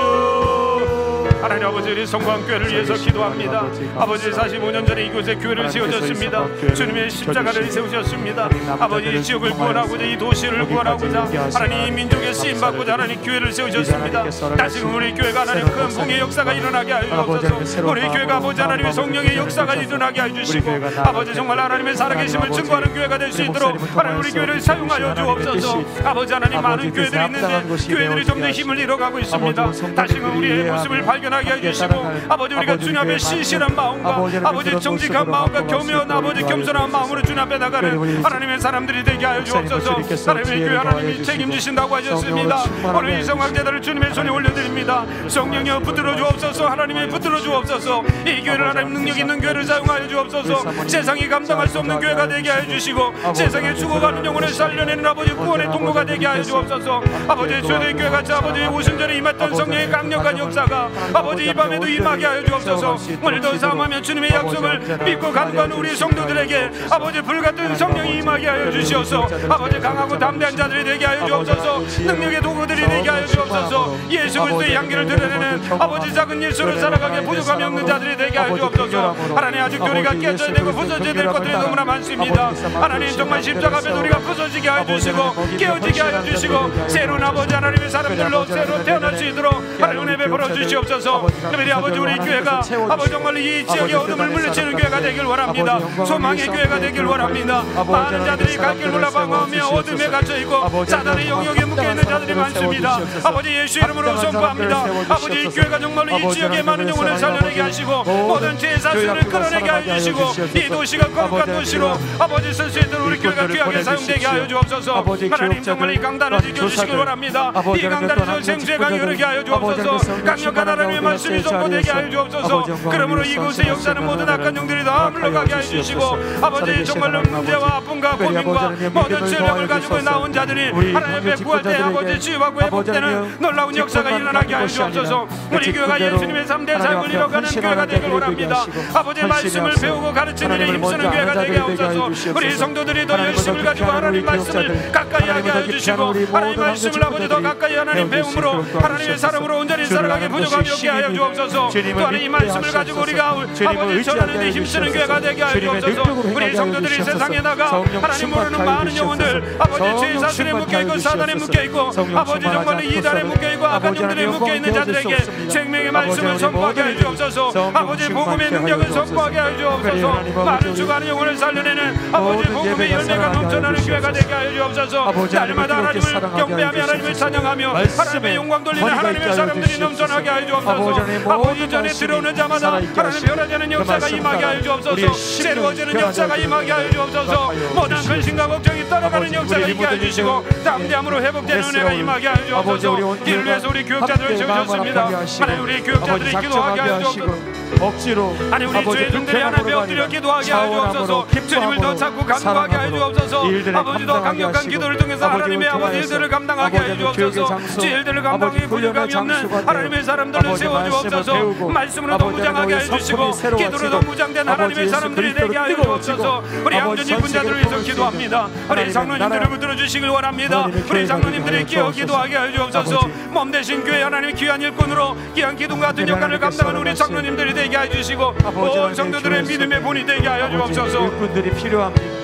하나님 아버지, 우리 성광교회를 위해서 기도합니다. 아버지, 45년 전에 이곳에 교회를 세워졌습니다. 주님의 십자가를 세우셨습니다. 아버지, 이 지역을 구원하고자, 이 도시를 구원하고자, 하나님 이 민족의 쓰임받고자 하나님 교회를 세우셨습니다. 다시금 우리 교회가 하나님 큰 봉의 역사가 일어나게 하여 주옵소서. 우리 교회가 아버지 하나님의 성령의 역사가 일어나게 하여 주시고 아버지 정말 하나님의 살아계심을 증거하는 교회가 될 수 있도록 하나님 우리 교회를 사용하여 주옵소서. 아버지 하나님, 많은 교회들이 있는데 교회들이 좀 더 힘을 잃어가고 있습니다. 다시금 우리의 모습을 발견하게 해주시고 아버지, 우리가 주님 앞에 신실한 마음과 아버지 정직한 마음과 겸연 아버지 겸손한 마음으로 주님 앞에 나가는 하나님의 사람들이 되게 하여 주옵소서. 하나님의 교회 하나님이 책임지신다고 하셨습니다. 오늘 이 성황제단을 주님의 손에 올려드립니다. 성령이여 붙들어 주옵소서. 하나님이 붙들어 주옵소서. 이 교회를 하나님 능력 있는 교회를 사용하여 주옵소서. 세상이 감당할 수 없는 교회가 되게 하여 주시고 세상에 죽어가는 영혼을 살려내는 아버지 구원의 통로가 되게 하여 주옵소서. 아버지, 주의 교회 같이 아버지 오순절에 임했던 성령의 강력한 역사가 아버지 이 밤에도 임하게 하여 주옵소서. 오늘도 싸움하며 주님의 약속을 믿고 간구하는 우리 성도들에게 아버지 불같은 성령이 임하게 하여 주시옵소서. 아버지, 강하고 담대한 자들이 되게 하여 주옵소서. 능력의 도구들이 되게 하여 주옵소서. 예수 그리스도의 향기를 드러내는 아버지 작은 예수로 살아가게 부족함이 없는 자들이 되게 하여 주옵소서. 하나님, 아직도 우리가 깨져야 되고 부서져야 될 것들이 너무나 많습니다. 하나님, 정말 십자가 앞에서 우리가 부서지게 하여 주시고 깨어지게 하여 주시고 새로운 아버지 하나님의 사람들로 새로 태어날 수 있도록 하나님 은혜 베풀어 주시옵소서. 특별히 아버지, 우리 교회가 아버지 정말 이 지역의 어둠을 물리치는 교회가 되길 원합니다. 소망의 교회가 되길 원합니다. 많은 자들이 갈 길 몰라 방황하며 어둠에 갇혀있고 사단의 영역에 묶여있는 자들이 많습니다. 아버지, 예수 이름으로 선포합니다. 아버지, 이 교회가 정말로 이 지역의 많은 영혼을 살려내게 하시고 모든 죄의 사슬을 끌어내게 하여 주시고 이 도시가 거룩한 도시로 아버지 쓸 수 있도록 우리 교회가 귀하게 사용되게 하여 주옵소서. 하나님, 정말 이 강단을 지켜주시길 원합니다. 이 강단에서 생수의 강이 흐르게 하여 주옵소서. 강력한 하나님의 말씀이 선포되게 하여 주옵소서. 그러므로 이곳의 역사는 모든 악한 영들이 다 물러가게 하여 주시고 아버지, 정말로 문제와 아픔과 고민과 모든 죄력을 가지고 나온 자들이 하나님 앞에 구할 때 아버지 치유하고 회복되는 놀라운 역사가 일어나게 하여 주옵소서. 우리 교회가 예수님의 3대 삶을 이뤄가는 교회가 되길 원합니다. 아버지, 말씀을 배우고 가르치는 데 힘쓰는 교회가 되게 하옵소서. 우리 성도들이 더 열심을 가지고 하나님 말씀을 가까이 하게 하여 주시고 하나님 말씀을 아버지 더 가까이 하나님 배움으로 하나님의 사람으로 온전히 살아가게 부족함이 없게 하여 주옵소서. 또한 이 말씀을 가지고 우리가 아버지 전하는 데 힘쓰는 교회가 되게 하여 주옵소서. 우리 성도들이 세상에 나가 하나님 모르는 많은 영혼들 아버지 죄의 사슬에 묶여있고 사단에 묶여있고 아버지 정말로 이단에 묶여있고 악한 영들에 묶여있는 자들에게 생명의 말씀을 선포하게 하여 주옵소서. 아버지, 복음의 능력을 선포하게 하여 주옵소서. 많은 죽어가는 영혼을 살려내는 아버지 복음의 열매가 넘쳐나는 교회가 되게 하여 주옵소서. 날마다 하나님을 경배하며 하나님을 찬양하며 하나님의 영광 돌리는 하나님의 사람들이 넘쳐나게 하여 주옵소서. 아버지, 전에 들어오는 자마다 하나님 변화되는 역사가 임하게 하여 주옵소서. 새로워지는 역사가 임하게 하여 주옵소서. 모든 근심과 걱정이 떠나가는 역사가 있게 하여 주시고 담대함으로 회복되는 은혜가 임하게 하여 주옵소서. 이를 위해서 우리 교육자들을 세우셨습니다. 하나님, 우리 교육자들이 기도하게 하여 주옵소서. 억지로 아니 우리 주의 종들이 하나님의 엎드려 기도하게 하여 주옵소서. 주님을 더 찾고 간구하게 하여 주옵소서. 아버지 더 강력한 기도를 통해서 하나님의 아버지 일들을 감당하게 하여 주옵소서. 주 일들을 감당하기 부족함이 없는 하나님의 사람들을 세워 주옵소서. 말씀으로 더 무장하게 하여 주시고 기도로 더 무장된 하나님의 사람들이 되게 하여 주옵소서. 우리 양존 분자들을 위해서 기도합니다. 우리 장로님들을 붙들어 주시길 원합니다. 우리 장로님들이 기어 기도하게 하여 주옵소서. 몸 대신 교회 하나님의 귀한 일꾼으로 귀한 기둥 같은 역할을 감당하는 우리 장로님들이 되게 하여 주시고 온 성도들의 믿음의 본이 되게 하여 주옵소서. 일꾼들이 필요합니다.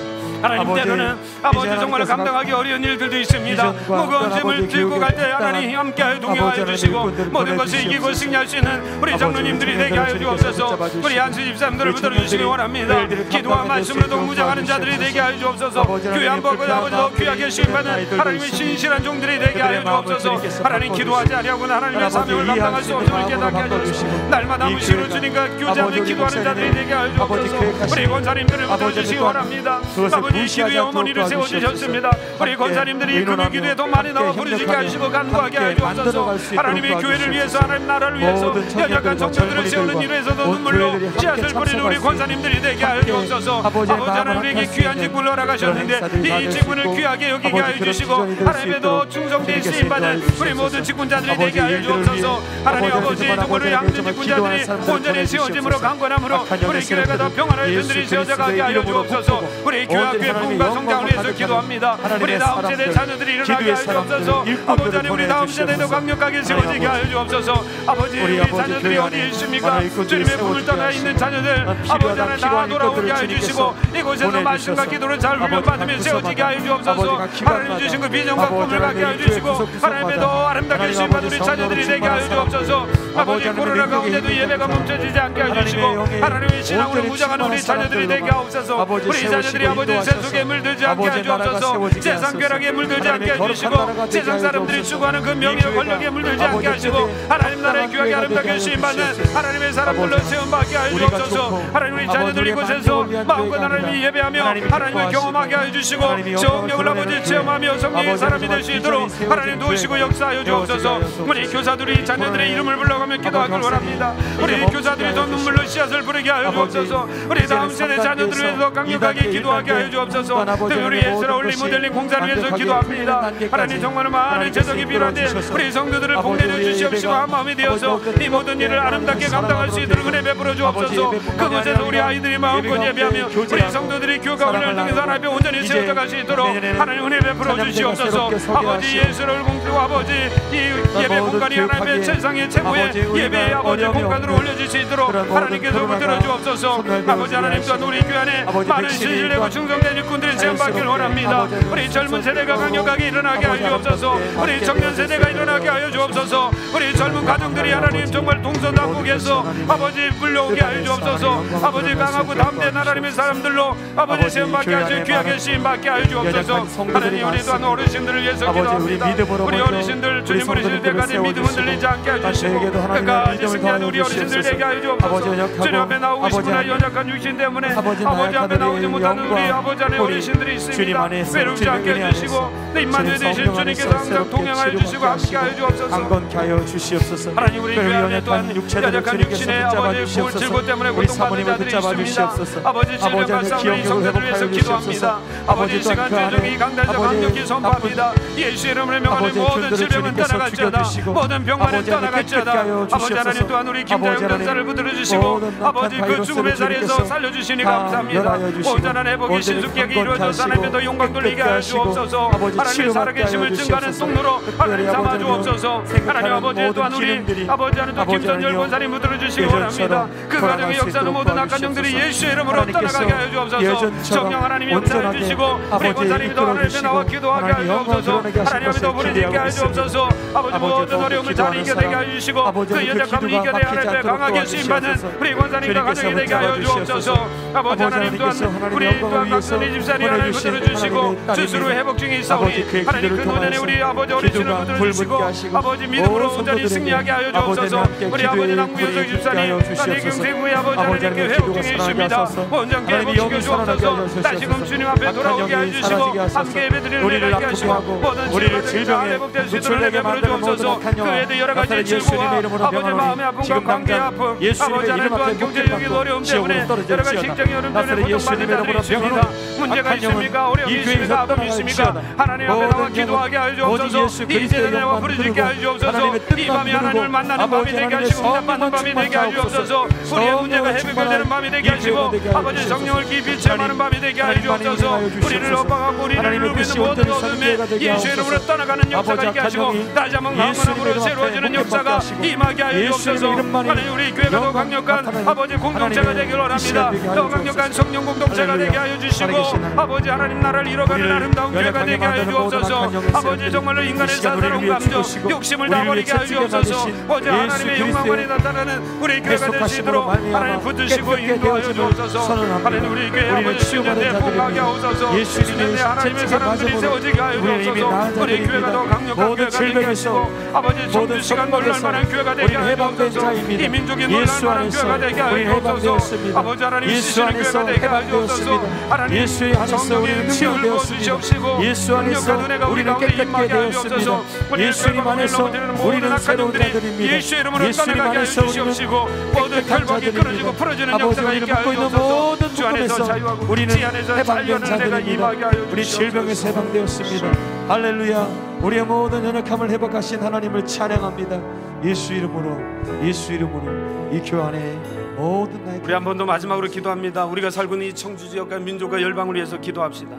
하나님 때로는 아버지 정말 감당하기 어려운 일들도 있습니다. 무거운 짐을 들고 갈 때 하나님 함께하여 동행하여 주시고 모든 것을 이기고 승리할 수 있는 우리 장로님들이 되게 하여 주옵소서. 우리 안수 집사님들을 붙들어 주시기 원합니다. 기도와 말씀으로 동무장하는 자들이 되게 하여 주옵소서. 교회 한 번 아버지 더 귀하게 쓰임받는 하나님의 신실한 종들이 되게 하여 주옵소서. 하나님 기도하지 아니하고는 하나님의 사명을 감당할 수 없음을 깨닫게 하여 주시고 날마다 무시로 주님과 교제하며 기도하는 자들이 되게 하여 주옵소서. 우리 권사님들을 붙들어 주시기 원합니다. 아버지 기도의 어머니를 세워주셨습니다. 우리 권사님들이 금요 기도에 더 많이 나와 부르짖게 하시고 간구하게 하여 주옵소서. 하나님의 교회를 위해서 하나님 나라를 위해서 연약한 청년들을 세우는 일에서도 눈물로 씨앗을 뿌리는 우리 권사님들이 되게 하여 주옵소서. 아버지 하나님 우리에게 귀한 직분을 허락하셨는데 이 직분을 귀하게 여기게 하여 주시고 하나님에도 충성되어 쓰임받은 우리 모든 직분자들이 되게 하여 주옵소서. 하나님 아버지 정말 양전 직분자들이 온전히 세워짐으로 강건함으로 우리 교회가 더 평안을 든들이 세워져가게 하여 주옵소서. 우리 교회 부흥과 성장을 위해서 기도합니다. 우리 다음 세대 자녀들이 일어나게 하여 주옵소서. 아버지 하나님 우리 다음 세대도 강력하게 세워지게 하여 주옵소서. 아버지 우리 자녀들이 어디에 있습니까? 주님의 품을 떠나 있는 자녀들 아버지 하나님 다 돌아오게 하여 주시고 이곳에서 말씀과 기도를 잘 훈련받으며 세워지게 하여 주옵소서. 하나님 주신 그 비전과 꿈을 갖게 하여 주시고 하나님의 더 아름답게 쓰임받은 우리 자녀들이 되게 하여 주옵소서. 아버지 코로나 가운데도 예배가 멈춰지지 않게 하여 주시고 하나님의 신앙으로 무장하는 우리 자녀들이 되게 하옵소서. 우리 자녀들이 아버지 세속에 물들지 않게 하여 주옵소서. 세상 쾌락에 물들지 않게 하여 주시고 세상 사람들이 추구하는 그 명예와 권력에 물들지 않게 하시고 하나님 나라의 귀하게 아름답게 쓰임받는 하나님의 사람들로 세움받게 하여 주옵소서. 하나님 우리 자녀들 이곳에서 마음껏 하나님이 예배하며 하나님을 경험하게 하여 주시고 성령을 아버지 체험하며 성령의 사람이 될 수 있도록 하나님 도우시고 역사하여 주옵소서. 우리 교사들이 자녀들의 이름을 불러가며 기도하길 원합니다. 우리 교사들이 더 눈물로 씨앗을 부르게 하여 주옵소서. 우리 다음 세대 자녀들을 위해서 강력하게 기도하게 하여 주옵소서. 우리 예수라 올리 모델링 공사를 위해서 기도합니다. 하나님 정말 많은 재정이 필요한데 우리 성도들을 복내려 주시옵시고 한 마음이 되어서 이 모든 일을 아름답게 감당할 수 있도록 은혜 베풀어 주옵소서. 그곳에서 우리 아이들이 마음껏 예배하며 우리 성도들이 교가 훈련을 통해서 하나님 온전히 세워져 갈 수 있도록 하나님 은혜 베풀어 주시옵소서. 아버지 예수를 공주고 아버지 이 예배 공간이 하나님의 세상의 최고의 예배의 아버지 공간으로 올려줄 수 있도록 하나님께서 붙들어 주옵소서. 아버지 하나님 또한 우리 교회 안에 많은 신실되고 충성된 일꾼들이 세움받기를 원합니다. 우리 젊은 세대가 강력하게 일어나게 하여 주옵소서. 우리 청년 세대가 일어나게 하여 주옵소서. 우리 젊은 가정들이 하나님 정말 동서남북에서 아버지 불려오게 하여 주옵소서. 아버지 강하고 담대한 하나님의 사람들로 아버지 세움받게 하시고 귀하게 쓰임받게 하여 주옵소서. 하나님 우리 또한 어르신들을 위해서 기도합니다. 우리 어르신들 주님 부르실 때까지 믿음 흔들리지 않게 해주시고 끝까지 승리한 우리 어르신들 되게 하여 주옵소서. 주님 앞에 나오고 싶으나 연약한 육신 때문에 아버지 앞에 나오지 못하는 우리 아버지 안에 어르신들이 있습니다. 외롭지 않게 해주시고 임마누엘 되신 주님께서 항상 동행하여 주시고 함께하여 주옵소서. 강건케 하여 주시옵소서. 하나님 우리 교회 안에 또한 연약한 육신의 아버지 불질고 때문에 고통받는 자들이 있습니다. 아버지 질병과 싸우는 성도들을 위해서 기도합니다. 아버지 시간 죄종이 강단적 강력히 선포합니다. 예수 이름으로 명하는 모든 질병은 떠나갈지어다. 모든 병만은 떠나갈지어다. 아버지 하나님 또한 우리 김자영 전사를 붙들어 주시고 아버지 그 죽음의 자리에서 살려주시니 감사합니다. 온전한 회복이 신속하게 이루어져서 하나님의 더 영광 돌리게 하여 주옵소서. 하나님의 살아계심을 증가하는 통로로 하나님 삼아 주옵소서. 하나님 아버지 또한 우리 아버지 하나님 또 김선열 권사님 붙들어 주시기 원합니다. 그 가정의 역사는 모든 악한 영들이 예수의 이름으로 떠나가게 하여 주옵소서. 성령 하나님 역사해 주시고 우리 권사님이 더 하나님께 나와 기도하게 하여 주옵소서. 하나님 앞에 더 부르짖게 하여 주옵소서. 아버지 모든 어려움을 잘 이겨내게 하여 주시고 그 연약함을 이겨내 하나님께 강하게 쓰임받는 우리 권사님과 가정이 되게 하여 주옵소서. 아버지 하나님 또한 우리 또한 각자 어떤 이 집사님 하나님 붙들어 주시고 스스로 회복 중에 있사오니 하나님 그 노년에 우리 아버지 어르신을 붙들어 주시고 아버지 믿음으로 온전히 승리하게 하여 주옵소서. 우리 아버지 남구현석 집사님 하나님 경세구의 아버지 하나님께 회복 중에 있습니다. 온전히 회복시켜 주옵소서. 다시금 주님 앞에 돌아오게 하여 주시고 함께 예배드리는 은혜를 있게 하시고 모든 질병들 잘 회복될 수 있도록 내버려 주옵소서. 그 외에도 여러 가지 질고와 아버지 마음의 아픔과 관계의 아픔 아버지 하나님 또한 경제적인 어려움 때문에 여러 가지 식적인 어려움 때문에 고통받는 자들이 있습니다. 문제가 있습니까? 어려움이 있습니까? 아픔이 있습니까? 하나님 앞에 나와 기도하게 하여 주옵소서. 이 세대를 나와 부르짖게 하여 주옵소서. 이 밤이 하나님을 만나는 밤이 되게 하시고 응답받는 밤이 되게 하여 주옵소서. 우리의 문제가 해결되는 밤이 되게 하시고 아버지 성령을 깊이 체험하는 밤이 되게 하여 주옵소서. 우리를 엇박하고 우리를 누비는 모든 어둠에 예수의 이름으로 떠나가는 역사가 있게 하시고 다시 한번 강건함으로 새로워지는 역사가 임하게 하여 주옵소서. 하나님 우리 교회가 더 강력한 아버지 공동체가 되길 원합니다. 더 강력한 성령 공동체가 되게 하여 주시고 아버지 하나님 나라를 이뤄가는 아름다운 교회가 되게 하여 주옵소서. 아버지 정말로 인간의 사사로운 감정 욕심을 다 버리게 하여 주옵소서. 어제 하나님의 영광만이 나타나는 우리 교회가 될 수 있도록 하나님 붙드시고 인도하여 주옵소서. 하나님 우리 교회 아버지 수년대 복하게 하옵소서. 수년대 하나님의 사람들이 세워지게 하여 주옵소서. 우리 교회가 더 강력한 교회가 되게 하시고 아버지 정주시간 놀랄만한 교회가 되게 하여 주옵소서. 이 민족이 놀랄만한 교회가 되게 하여 주옵소서. 아버지 하나님 시시는 교회가 되게 하여 주옵소서. 하나님 성령의 능력을 부어주시옵시고 능력과 은혜가 우리 가운데 임하게 하여 주옵소서. 우리 예수님 안에서 우리는 가정들이 예수의 이름으로 떠나가게 하여 주시옵시고 모든 결박이 끊어지고 풀어지는 역사가 있게 하여 주옵소서. 주 안에서 자유하고 지 안에서 자유하는 은혜가 임하게 하여 주옵소서. 우리 질병에서 해방되었습니다. 할렐루야. 우리의 모든 연약함을 회복하신 하나님을 찬양합니다. 예수 이름으로 이 교회 안에 모든 나의 우리 한 번 더 마지막으로 기도합니다. 우리가 살고 있는 이 청주 지역과 민족과 열방을 위해서 기도합시다.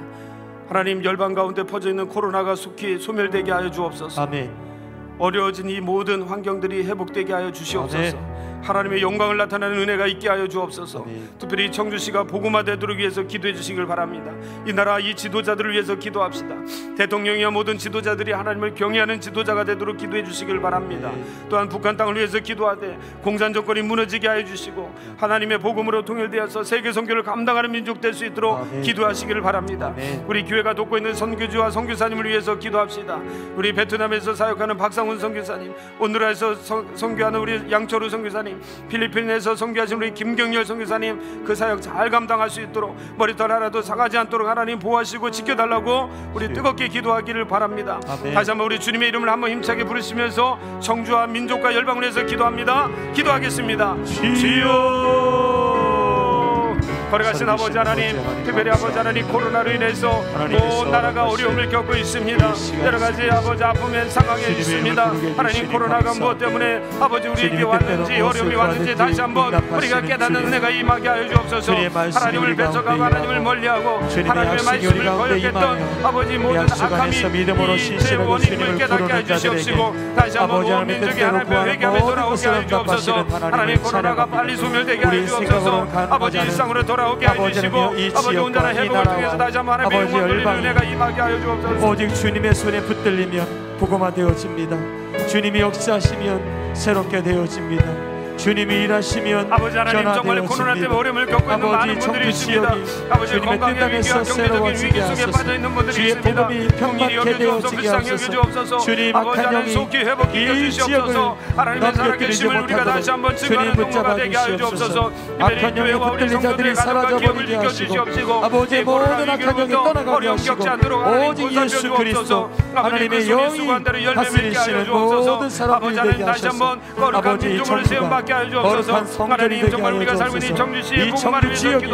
하나님 열방 가운데 퍼져있는 코로나가 속히 소멸되게 하여 주옵소서. 아멘. 어려워진 이 모든 환경들이 회복되게 하여 주시옵소서. 아멘. 하나님의 영광을 나타내는 은혜가 있게 하여 주옵소서. 아멘. 특별히 청주시가 복음화되도록 위해서 기도해 주시길 바랍니다. 이 나라 이 지도자들을 위해서 기도합시다. 대통령이야 모든 지도자들이 하나님을 경외하는 지도자가 되도록 기도해 주시길 바랍니다. 또한 북한 땅을 위해서 기도하되 공산 정권이 무너지게 하여 주시고 하나님의 복음으로 통일되어서 세계 선교를 감당하는 민족 될 수 있도록 아멘. 기도하시기를 바랍니다. 아멘. 우리 교회가 돕고 있는 선교주와 선교사님을 위해서 기도합시다. 우리 베트남에서 사역하는 박상훈 선교사님, 오늘에서 선교하는 우리 양철우 선교사님, 필리핀에서 선교하신 우리 김경열 선교사님, 그 사역 잘 감당할 수 있도록 머리털 하나도 상하지 않도록 하나님 보호하시고 지켜달라고 우리 뜨겁게 기도하기를 바랍니다. 아멘. 다시 한번 우리 주님의 이름을 한번 힘차게 부르시면서 청주와 민족과 열방을 위해서 기도합니다. 기도하겠습니다. 주여. 걸어가신 아버지 하나님, 특별히 아버지 하나님 코로나로 인해서 온 나라가 어려움을 겪고 있습니다. 여러 가지 아버지 아픔의 상황에 있습니다. 하나님 코로나가 무엇 때문에 아버지 우리에게 왔는지 어려움이 왔는지 다시 한번 우리가 깨닫는 은혜가 임하게 하여 주옵소서. 하나님을 뺏어가고 하나님을 멀리하고 하나님의 말씀을 거역했던 아버지 모든 악함이 이 원인임을 깨닫게 하여 주시옵시고 다시 한번 온 민족이 하나님의 회개함에 돌아오게 하여 주옵소서. 하나님 코로나가 빨리 소멸되게 하여 주옵소서. 아버지 일상으로 돌아오게 하여 주시고 아버지 온전한 회복을 통해서 다시 한번 하나님의 영광 돌리는 은혜가 임하게 하여 주옵소서. 오직 주님의 손에 붙들리면 복음화되어집니다. 주님이 역사하시면 새롭게 되어집니다. 주님이 일하시면 아버지 하나님 정말 코로나 때문에 어려움을 겪고 있는 많은 분들이 있습니다. 아버지 건강의 위기와 경제적인 위기 속에 빠져있는 분들이 있습니다. 공인이 여겨주옵소서. 불쌍히 여겨주옵소서. 아버지 하나님 속히 회복시켜 주시옵소서. 하나님의 살아계심을 우리가 다시 한번 증거하는 동로가 되게 하여 주옵소서. 이베리 교회와 우리 성도들의 가정과 기업을 지켜주시옵시고 아버지 모든 악한 영이 떠나가게 하시고 오직 예수 그리스도 하나님의 영이 다스리시는 모든 사람들이 되게 하셔서 아버지 청주가 거룩한 성전이 되게 하여 주옵소서. 이 청주 지역이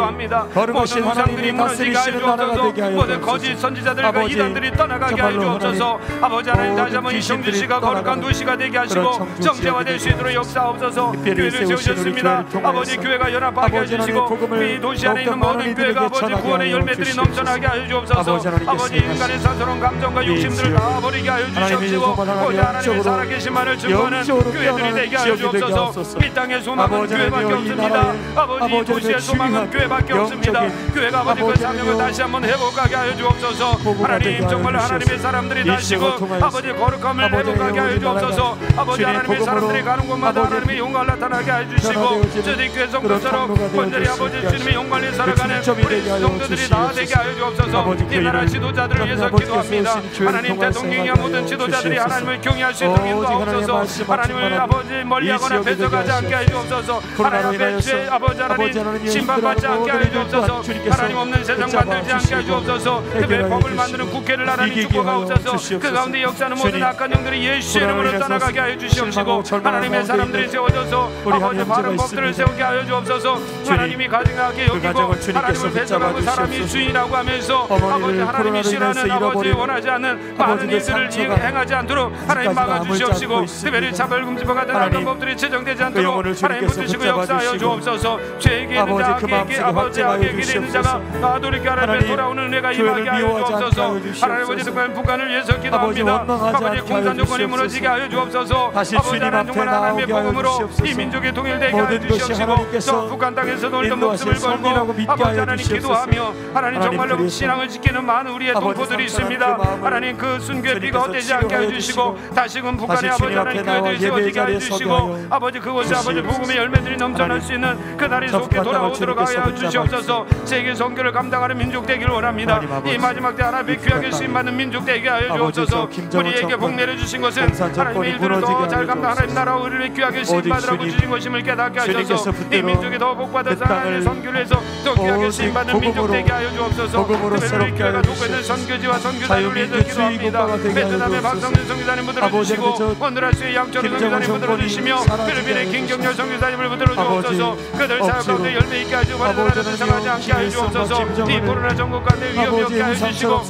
거룩하신 하나님이 다스리시는 나라가 되게 하여 모든 거짓 선지자들과 이단들이 떠나가게 하여 주옵소서. 아버지 하나님 다시 한번 이 청주시가 거룩한 도시가 되게 하시고 정제화될 수 있도록 역사하옵소서. 교회를 세우셨습니다. 아버지 교회가 연합하게 해주시고 이 도시 안에 있는 모든 교회가 아버지 구원의 열매들이 넘쳐나게 하여 주옵소서. 아버지 인간의 사소로운 감정과 욕심들을 다 버리게 하여 주시옵시고 오직 하나님의 살아계신만을 증거하는 교회들이 되게 하여 주옵소서. 이 땅의 소망은 교회밖에 없습니다. 아버지 이 도시의 소망은 교회밖에 없습니다. 교회가 아버지 그 사명을 다시 한번 회복하게 하여 주옵소서. 하나님 정말 하나님의 사람들이 다시고 아버지 거룩함을 회복하게 하여 주옵소서. 아버지 하나님의 사람들이 가는 곳마다 하나님의 영광을 나타나게 하여 주시고 저희교회 성도처럼 온전히 아버지 주님의 영광을 살아가는 우리 성도들이 다 되게 하여 주옵소서. 이 나라 지도자들을 위해서 기도합니다. 하나님 대통령이야 모든 지도자들이 하나님을 경외할 수 있도록 인도하옵소서. 하나님을 아버지 멀리하거나 뺏어가지 않게 하여 주옵소서. 하나님 앞에 죄 아버지 하나님 심판받지 않게 하여 주옵소서. 하나님 없는 세상 만들지 않게 하여 주옵소서. 특별히 법을 만드는 국회를 하나님 축복하옵소서. 그 가운데 역사는 모든 악한 영들이 예수 이름으로 떠나가게 하여 주시옵시고 하나님의 사람들이 세워져서 아버지 바른 법들을 세우게 하여 주옵소서. 하나님이 가증하게 여기고 하나님을 뺏어가고 사람이 주인이라고 하면서 아버지 하나님이 싫어하는 아버지 원하지 않는 많은 일들을 행하지 않도록 하나님 막아주시옵시고 특별히 차별금지법 같은 악한 법들이 제정되지 않도록 하나님 붙드시고 역사하여 주옵소서. 죄에게 있는 자 악에게 아버지 악에게 있는 자가 돌이켜 하나님의 돌아오는 은혜가 임하게 하여 주옵소서. 하나님 아버지 특별한 북한을 위해서 기도합니다. 아버지 공산 조건이 무너지게 하여 주옵소서. 아버지 하나님 정말 하나님의 복음으로 이 민족이 통일되게 하여 주시옵시고 저 북한 땅에서 놀던 목숨을 걸고 아버지 하나님 기도하며 하나님 정말로 신앙을 지키는 많은 우리의 동포들이 있습니다. 하나님 그 순교의 비가 헛되지 않게 하여 주시고 다시금 북한의 아버지 하나님 교회들이 세워지게 하여 주시고 아버지 그곳에 아버지 복음의 열매들이 넘쳐날 수 있는 그날이 속히 돌아오도록 하여 주시옵소서. 세계 선교를 감당하는 민족 되기를 원합니다. 이 마지막 때 하나님의 귀하게 쓰임받는 민족 되게 하여 주옵소서. 우리에게 복 내려주신 것은 하나님의 일들을 더 잘 감당 하나님 나라 우리를 귀하게 쓰임받으라고 주신 것임을 깨닫게 하셔서 이 민족이 더 복받아서 하나님의 선교를 해서 더 귀하게 쓰임받는 민족 되게 하여 주옵소서. 특별히 교회가 돕고 있는 선교지와 선교단을 위해서 기도합니다. 베트남의 박성준 선교사님 붙들어 주시고 원드라스의 양철우 선교사님 붙들어 주시며 필리핀의 김경렬 선교사님을 붙들어 주옵소서. 그들 사역 가운데 열매 있게 하시고 바다를 상하지 않게 하여 주옵소서. 이 코로나 전국 가운데 위험이 없게 하여 주시고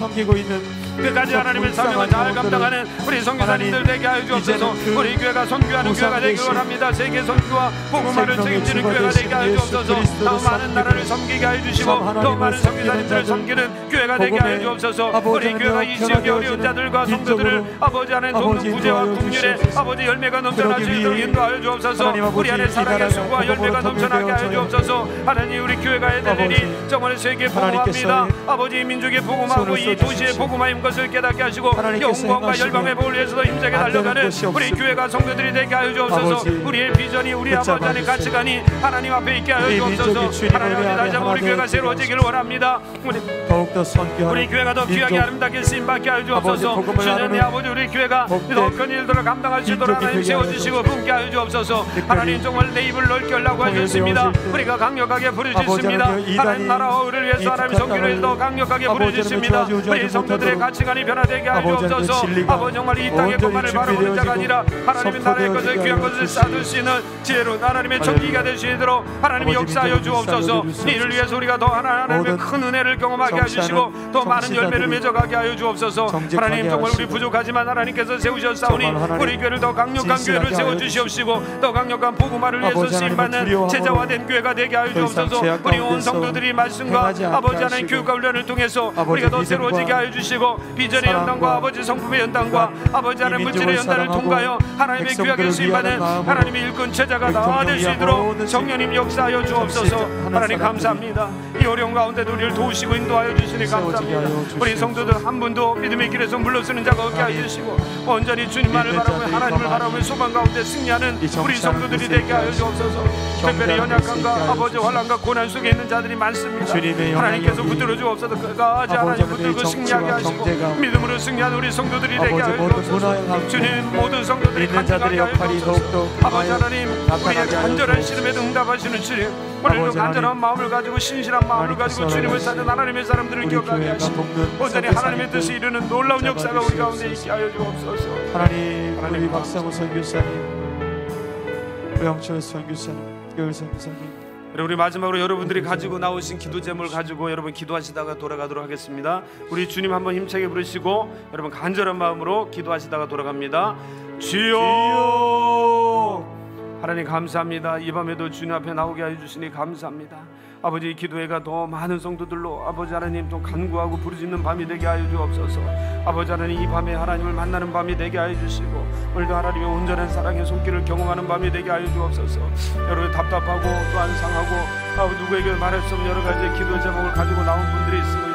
끝까지 하나님의 사명을 잘 감당하는 우리 선교사님들 되게 하여 주옵소서. 우리 교회가 선교하는 교회가 되기를 원합니다. 세계 선교와 복음화를 책임지는 교회가 되게 하여 주옵소서. 더 많은 나라를 섬기게 하여 주시고 더 많은 선교사님들을 섬기는 교회가 되게 하여 주옵소서. 우리 교회가 이 지역의 어려운 자들과 성도들을 아버지 안에 돕는 구제와 긍휼에 아버지 열매가 넘쳐날 수 있도록 인도하여 주옵소서. 우리 안에 사랑의 수고와 열매가 넘쳐나게 하여 주옵소서. 하나님 우리 교회가 해야 될 일이 정말 세계 복음화입니다. 아버지 민족의 복음화고 이 도시의 복음화임 것을 깨닫게 하시고 영광과 열방의 복을 위해서도 힘차게 달려가는 우리 교회가 성도들이 되게 하여 주옵소서. 우리의 비전이 우리 아버지 안의 가치관이 하나님 앞에 있게 하여 주옵소서. 하나님 앞에 다시 한번 우리 교회가 새로워지기를 원합니다. 우리 교회가 더 귀하게 아름답게 쓰임받게 하여 주옵소서. 주님의 아버지 우리 교회가 더 큰 일들을 감당할 수 있도록 하나님 세워주시고 품게 하여 주옵소서. 하나님 정말 내 입을 넓게 하려고 하셨습니다. 우리가 강력하게 부르짖습니다. 하나님 나라와 우리를 위해서 하나님 성교를 위해서 더 강력하게 부르짖습니다. 우리 성도들의 가치관이 변화되게 하여 주옵소서. 아버지 정말 이 땅의 것만을 바라보는 자가 아니라 하나님의 나라의 것을 귀한 것을 쌓을 수 있는 지혜로 하나님의 정기가 될 수 있도록 하나님이 역사하여 주옵소서. 이를 위해서 우리가 더 하나님의 큰 은혜를 경험하게 하시고 더 많은 열매를 맺어가게 하여 주옵소서. 하나님 정말 우리 부족하지만 하나님께서 세우셨사오니 우리 교회를 더 강력한 교회를 세워주시옵시고 더 강력한 복음화를 위해서 쓰임받는 제자화된 교회가 되게 하여 주옵소서. 우리 온 성도들이 말씀과 아버지 하나님 교육과 훈련을 통해서 우리가 더 새로워지게 하여 주시고 비전의 연단과 아버지 성품의 연단과 아버지 하나님 물질의 연단을 통과하여 하나님의 귀하게 쓰임받는 하나님의 일꾼 제자가 다 될 수 있도록 성령님 역사하여 주옵소서. 하나님 감사합니다. 이 어려운 가운데도 우리를 도우시고 인도하여 주시니 감사합니다. 우리 성도들 한 분도 믿음의 길에서 물러서는 자가 없게 하여 주시고 온전히 주님만을 바라보며 하나님을 바라보며 소망 가운데 승리하는 우리 성도들이 되게 하여 주옵소서. 특별히 연약함과 아버지 환난과 고난 속에 있는 자들이 많습니다. 하나님께서 붙들어 주옵소서. 끝까지 하나님 붙들고 승리하게 하시고 믿음으로 승리하는 우리 성도들이 되게 하여 주옵소서. 주님 모든 성도들이 간절하게 하여 주옵소서. 아버지 하나님 우리의 간절한 시름에도 응답하시는 주님 오늘도 간절한 마음을 가지고 신실한 마음을 가지고 주님을 찾는 하나님의 사람들을 기억하게 하시고 온전히 하나님의 뜻이 이루는 놀라운 역사가 우리 가운데 있게 하여 주옵소서. 하나님 우리 박상우 선교사님, 우영철 선교사님, 교일 선교사님, 우리 마지막으로 여러분들이 가지고 나오신 기도 제목을 가지고 여러분 기도하시다가 돌아가도록 하겠습니다. 우리 주님 한번 힘차게 부르시고 여러분 간절한 마음으로 기도하시다가 돌아갑니다. 주여 하나님 감사합니다. 이 밤에도 주님 앞에 나오게 하여 주시니 감사합니다. 아버지 이 기도회가 더 많은 성도들로 아버지 하나님 또 간구하고 부르짖는 밤이 되게 하여 주옵소서. 아버지 하나님 이 밤에 하나님을 만나는 밤이 되게 하여 주시고 오늘도 하나님의 온전한 사랑의 손길을 경험하는 밤이 되게 하여 주옵소서. 여러분 답답하고 또한 상하고 누구에게 말할 수 없는 여러 가지 기도 제목을 가지고 나온 분들이 있습니다.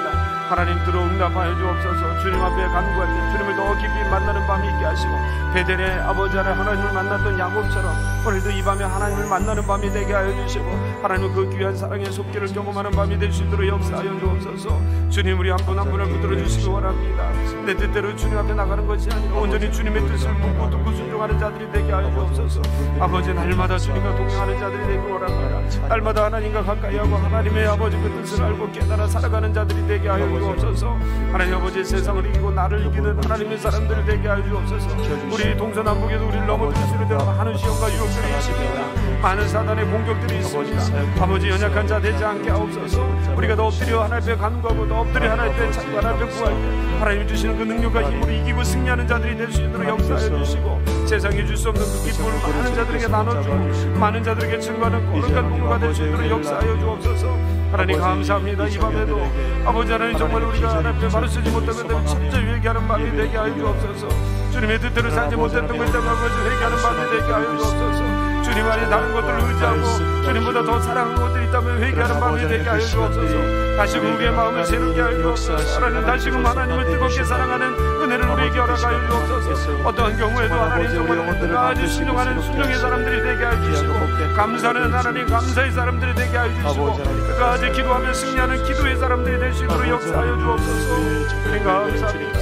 하나님 들어 응답하여 주옵소서. 주님 앞에 간구할 때 주님을 더 깊이 만나는 밤이 있게 하시고 베델의 아버지 하나님을 만났던 야곱처럼 오늘도 이 밤에 하나님을 만나는 밤이 되게 하여 주시고 하나님 그 귀한 사랑의 손길을 경험하는 밤이 될 수 있도록 역사하여 주옵소서. 주님 우리 한 분 한 분을 붙들어 주시기 원합니다. 내 뜻대로 주님 앞에 나가는 것이 아니라 온전히 주님의 뜻을 묻고 듣고 순종하는 자들이 되게 하여 주옵소서. 아버지 날마다 주님과 동행하는 자들이 되기 원합니다. 날마다 하나님과 가까이하고 하나님의 아버지 그 뜻을 알고 깨달아 살아가는 자들이 되게 하여 주옵소서. 하나님 아버지 세상을 이기고 나를 이기는 하나님의 사람들을 되게 하여 주옵소서. 우리 동서남북에도 우리를 넘어뜨릴 수 있는 많은 시험과 유혹들이 있습니다. 많은 사단의 공격들이 있습니다. 아버지 연약한 자 되지 않게 하옵소서. 우리가 더 엎드려 하나님 앞에 간구하고 더 엎드려 하나님 앞에 찾고 하나님 앞에 구할 때 하나님이 주시는 그 능력과 힘으로 이기고 승리하는 자들이 될 수 있도록 역사해 주시고 세상에 줄 수 없는 그 기쁨을 많은 자들에게 나눠주고 많은 자들에게 증거하는 거룩한 공로가 될 수 있도록 역사하여 주옵소서. 하나님 감사합니다. 이 밤에도 아버지 하나님 정말 우리가 하나님 앞에 바로 쓰지 못한 것들을 첫째 회개하는 밤이 되게 하여 주옵소서. 주님의 뜻대로 살지 못했던 것 때문에 아버지 회개하는 밤이 되게 하여 주옵소서. 주님 안에 다른 것들을 의지하고 주님보다 더 사랑하는 것들이 있다면 회개하는 밤이 되게 하여 주옵소서. 다시금 우리의 마음을 새롭게 하여 주옵소서. 하나님 다시금 하나님을 뜨겁게 사랑하는 은혜를 우리에게 허락하여 주옵소서. 어떠한 경우에도 하나님 정말 아주 순종하는 순종의 사람들이 되게 하여 주시고 감사하는 하나님 감사의 사람들이 되게 하여 주시고 끝까지 기도하며 승리하는 기도의 사람들이 될 수 있도록 역사하여 주옵소서. 주님 감사합니다.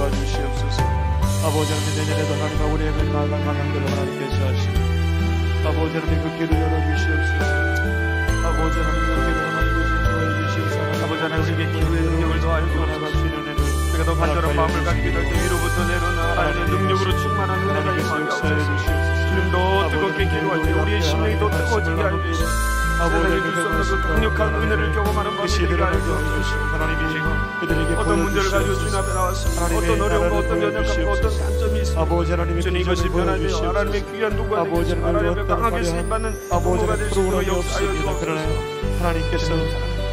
주시옵소서. 아버지 하나님 내년에도 하나님 우리에게 나아갈 방향들을 하나님께서 하시고 아버지 하나님 그 길을 열어주시옵소서. 아버지 하나님 그 길을 하나님께서 인도해 주시옵소서. 아버지 하나님의 기도의 능력을 더하여 주옵소서. 우리가 더 간절한 마음을 갖게 될 때 위로부터 내려오는 하나님의 능력으로 충만한 은혜가 임하게 하옵소서. 주님 더 뜨겁게 기도할 때 우리의 심령이 더 뜨거워지게 하여 주시옵소서. 세상에 줄 수 없는 그 강력한 은혜를 경험하는 밤이 되게 하여 주옵소서. 하나님이 어떤 문제를 가지고 주님 앞에 나왔습니다. 어떤 어려움과 어떤 연약함과 어떤 단점이 있습니다. 주님 이것이 변하며 하나님의 귀한 누구가 되시고 하나님의 강하게 쓰임받는 부모가 될 수 있도록 역사하여 주옵소서. 하나님께서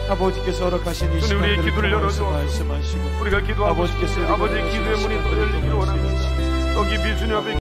아버지께서 허락하신 이 주님 우리의 시간들을 기도를 통해서 열어주옵소서. 말씀하시고 우리가 기도하고 싶을 때 아버지의 기도의 문이 더 열리기를 원합니다. 더 깊이 주님 앞에